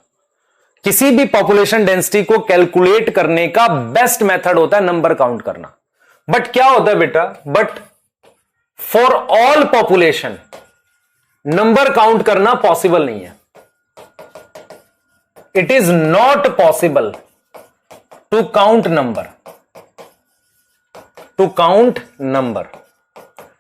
किसी भी पॉपुलेशन डेंसिटी को कैलकुलेट करने का बेस्ट मेथड होता है नंबर काउंट करना। बट क्या होता है बेटा, but for all population number count करना पॉसिबल नहीं है। It is not possible to count number, to count number.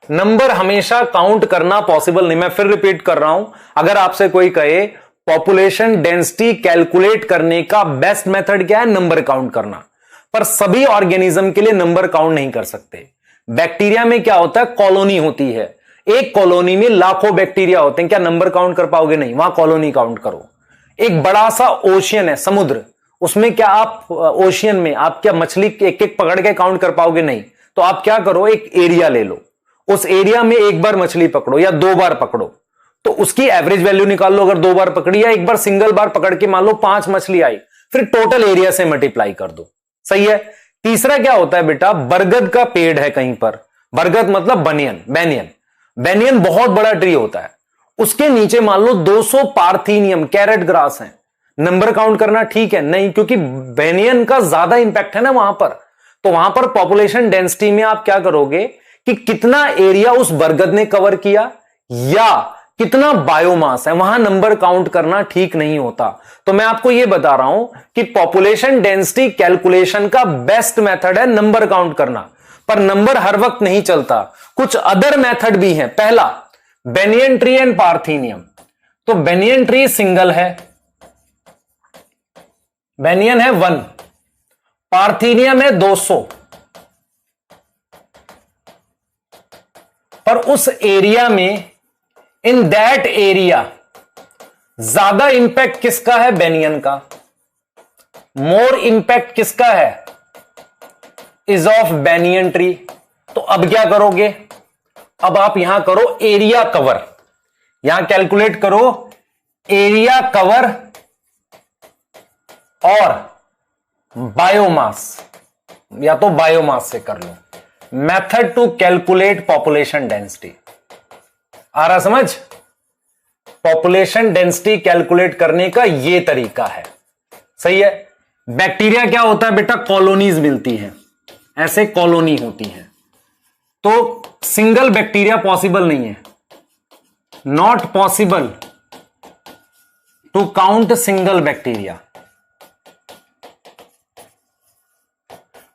Number हमेशा काउंट करना पॉसिबल नहीं। मैं फिर रिपीट कर रहा हूं, अगर आपसे कोई कहे पॉपुलेशन डेंसिटी कैलकुलेट करने का बेस्ट मेथड क्या है, नंबर काउंट करना, पर सभी ऑर्गेनिज्म के लिए नंबर काउंट नहीं कर सकते। बैक्टीरिया में क्या होता है, कॉलोनी होती है, एक कॉलोनी में लाखों बैक्टीरिया होते हैं, क्या नंबर काउंट कर पाओगे? नहीं, वहां कॉलोनी काउंट करो। एक बड़ा सा ओशियन है, समुद्र, उसमें क्या आप ओशियन में आप क्या मछली एक एक पकड़ के काउंट कर पाओगे? नहीं। तो आप क्या करो, एक एरिया ले लो, उस एरिया में एक बार मछली पकड़ो या 2 बार पकड़ो, तो उसकी एवरेज वैल्यू निकाल लो। अगर 2 बार पकड़ी या एक बार सिंगल बार पकड़ के मान लो 5 मछली आई, फिर टोटल एरिया से मल्टीप्लाई कर दो। सही है। तीसरा क्या होता है बेटा, बरगद का पेड़ है कहीं पर, बरगद मतलब बनियन, बैनियन, बैनियन बहुत बड़ा ट्री होता है, उसके नीचे मान लो 200 पार्थीनियम कैरेट ग्रास है, नंबर काउंट करना ठीक है? नहीं, क्योंकि बैनियन का ज्यादा इंपैक्ट है ना वहां पर। तो वहां पर पॉपुलेशन डेंसिटी में आप क्या करोगे कि कितना एरिया उस बरगद ने कवर किया या कितना बायोमास है, वहां नंबर काउंट करना ठीक नहीं होता। तो मैं आपको यह बता रहा हूं कि पॉपुलेशन डेंसिटी कैलकुलेशन का बेस्ट मेथड है नंबर काउंट करना, पर नंबर हर वक्त नहीं चलता, कुछ अदर मेथड भी हैं। पहला, बेनियन ट्री एंड पार्थीनियम। तो बेनियन ट्री सिंगल है, बेनियन है 1, पार्थीनियम है 200, पर उस एरिया में, इन दैट एरिया, ज्यादा इंपैक्ट किसका है? बेनियन का। मोर इंपैक्ट किसका है? Is of banyan tree. तो अब क्या करोगे, अब आप यहां करो एरिया कवर, यहां कैलकुलेट करो एरिया कवर और बायोमास, या तो बायोमास से कर लो। Method to calculate population density आ रहा समझ? पॉपुलेशन डेंसिटी कैलकुलेट करने का यह तरीका है। सही है। बैक्टीरिया क्या होता है बेटा, कॉलोनीज मिलती हैं, ऐसे कॉलोनी होती है, तो सिंगल बैक्टीरिया पॉसिबल नहीं है, not possible to count single bacteria.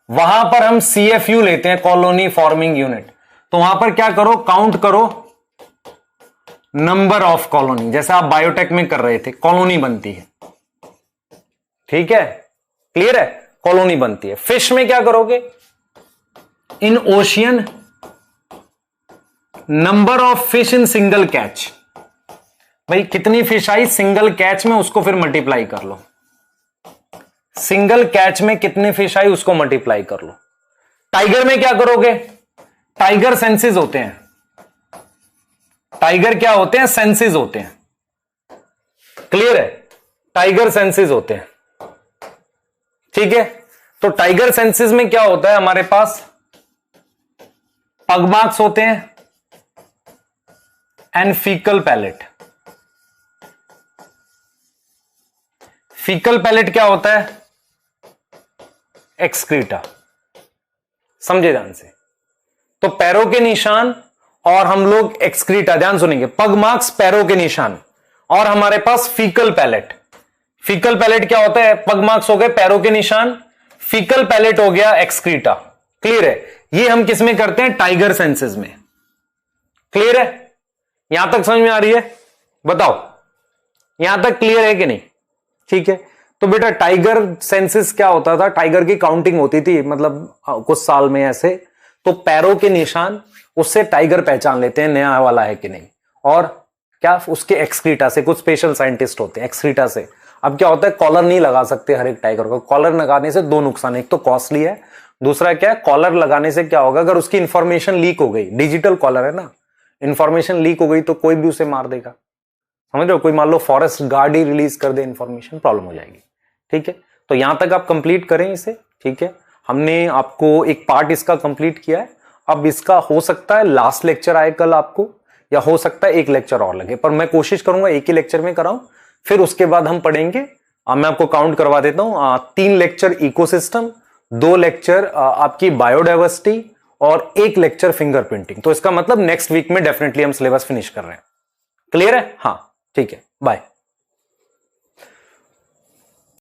वहां पर हम CFU लेते हैं, कॉलोनी फॉर्मिंग यूनिट। तो वहां पर क्या करो, काउंट करो नंबर ऑफ कॉलोनी, जैसे आप बायोटेक में कर रहे थे, कॉलोनी बनती है। ठीक है, क्लियर है, कॉलोनी बनती है। फिश में क्या करोगे, in ocean number of fish in single catch, भाई कितनी फिश आई सिंगल कैच में, उसको फिर मल्टीप्लाई कर लो। सिंगल कैच में कितनी फिश आई उसको मल्टीप्लाई कर लो। टाइगर में क्या करोगे, टाइगर सेंसेस होते हैं, टाइगर क्या होते हैं, सेंसेस होते हैं। क्लियर है, टाइगर सेंसेस होते हैं। ठीक है, तो टाइगर सेंसेस में क्या होता है, हमारे पास पग मार्क्स होते हैं and faecal pellet. Faecal pellet क्या होता है, एक्सक्रीटा। समझे ध्यान से। तो पैरों के निशान और हम लोग एक्सक्रीटा, ध्यान सुनेंगे, पग मार्क्स पैरों के निशान और हमारे पास फीकल पैलेट। फीकल पैलेट क्या होता है, पग मार्क्स हो गए पैरों के निशान, फीकल पैलेट हो गया एक्सक्रीटा। क्लियर है, ये हम किस में करते हैं, टाइगर सेंसेस में। क्लियर है, यहां तक समझ में आ रही है, बताओ यहां तक क्लियर है कि नहीं? ठीक है, तो बेटा टाइगर सेंसेस क्या होता था, टाइगर की काउंटिंग होती थी, मतलब कुछ साल में ऐसे, तो पैरों के निशान, उससे टाइगर पहचान लेते हैं नया वाला है कि नहीं, और क्या उसके एक्सक्रीटा से, कुछ स्पेशल साइंटिस्ट होते हैं एक्सक्रीटा से। अब क्या होता है, कॉलर नहीं लगा सकते हर एक टाइगर को, कॉलर लगाने से 2 नुकसान, एक तो कॉस्टली है, दूसरा क्या है, कॉलर लगाने से क्या होगा, अगर उसकी इंफॉर्मेशन लीक हो गई, डिजिटल कॉलर है ना, इंफॉर्मेशन लीक हो गई तो कोई भी उसे मार देगा। समझ रहे हो, कोई मान लो फॉरेस्ट गार्ड ही रिलीज कर दे इंफॉर्मेशन, प्रॉब्लम हो जाएगी। ठीक है, तो यहां तक आप कंप्लीट करें इसे। ठीक है, हमने आपको एक पार्ट इसका कंप्लीट किया है, अब इसका हो सकता है लास्ट लेक्चर आए कल आपको, या हो सकता है एक लेक्चर और लगे, पर मैं कोशिश करूंगा एक ही लेक्चर में कराऊं, फिर उसके बाद हम पढ़ेंगे। मैं आपको काउंट करवा देता हूं, 3 लेक्चर इकोसिस्टम, 2 लेक्चर आपकी बायोडाइवर्सिटी और 1 लेक्चर फिंगरप्रिंटिंग। तो इसका मतलब नेक्स्ट वीक में डेफिनेटली हम सिलेबस फिनिश कर रहे हैं। क्लियर है? हाँ, ठीक है, बाय।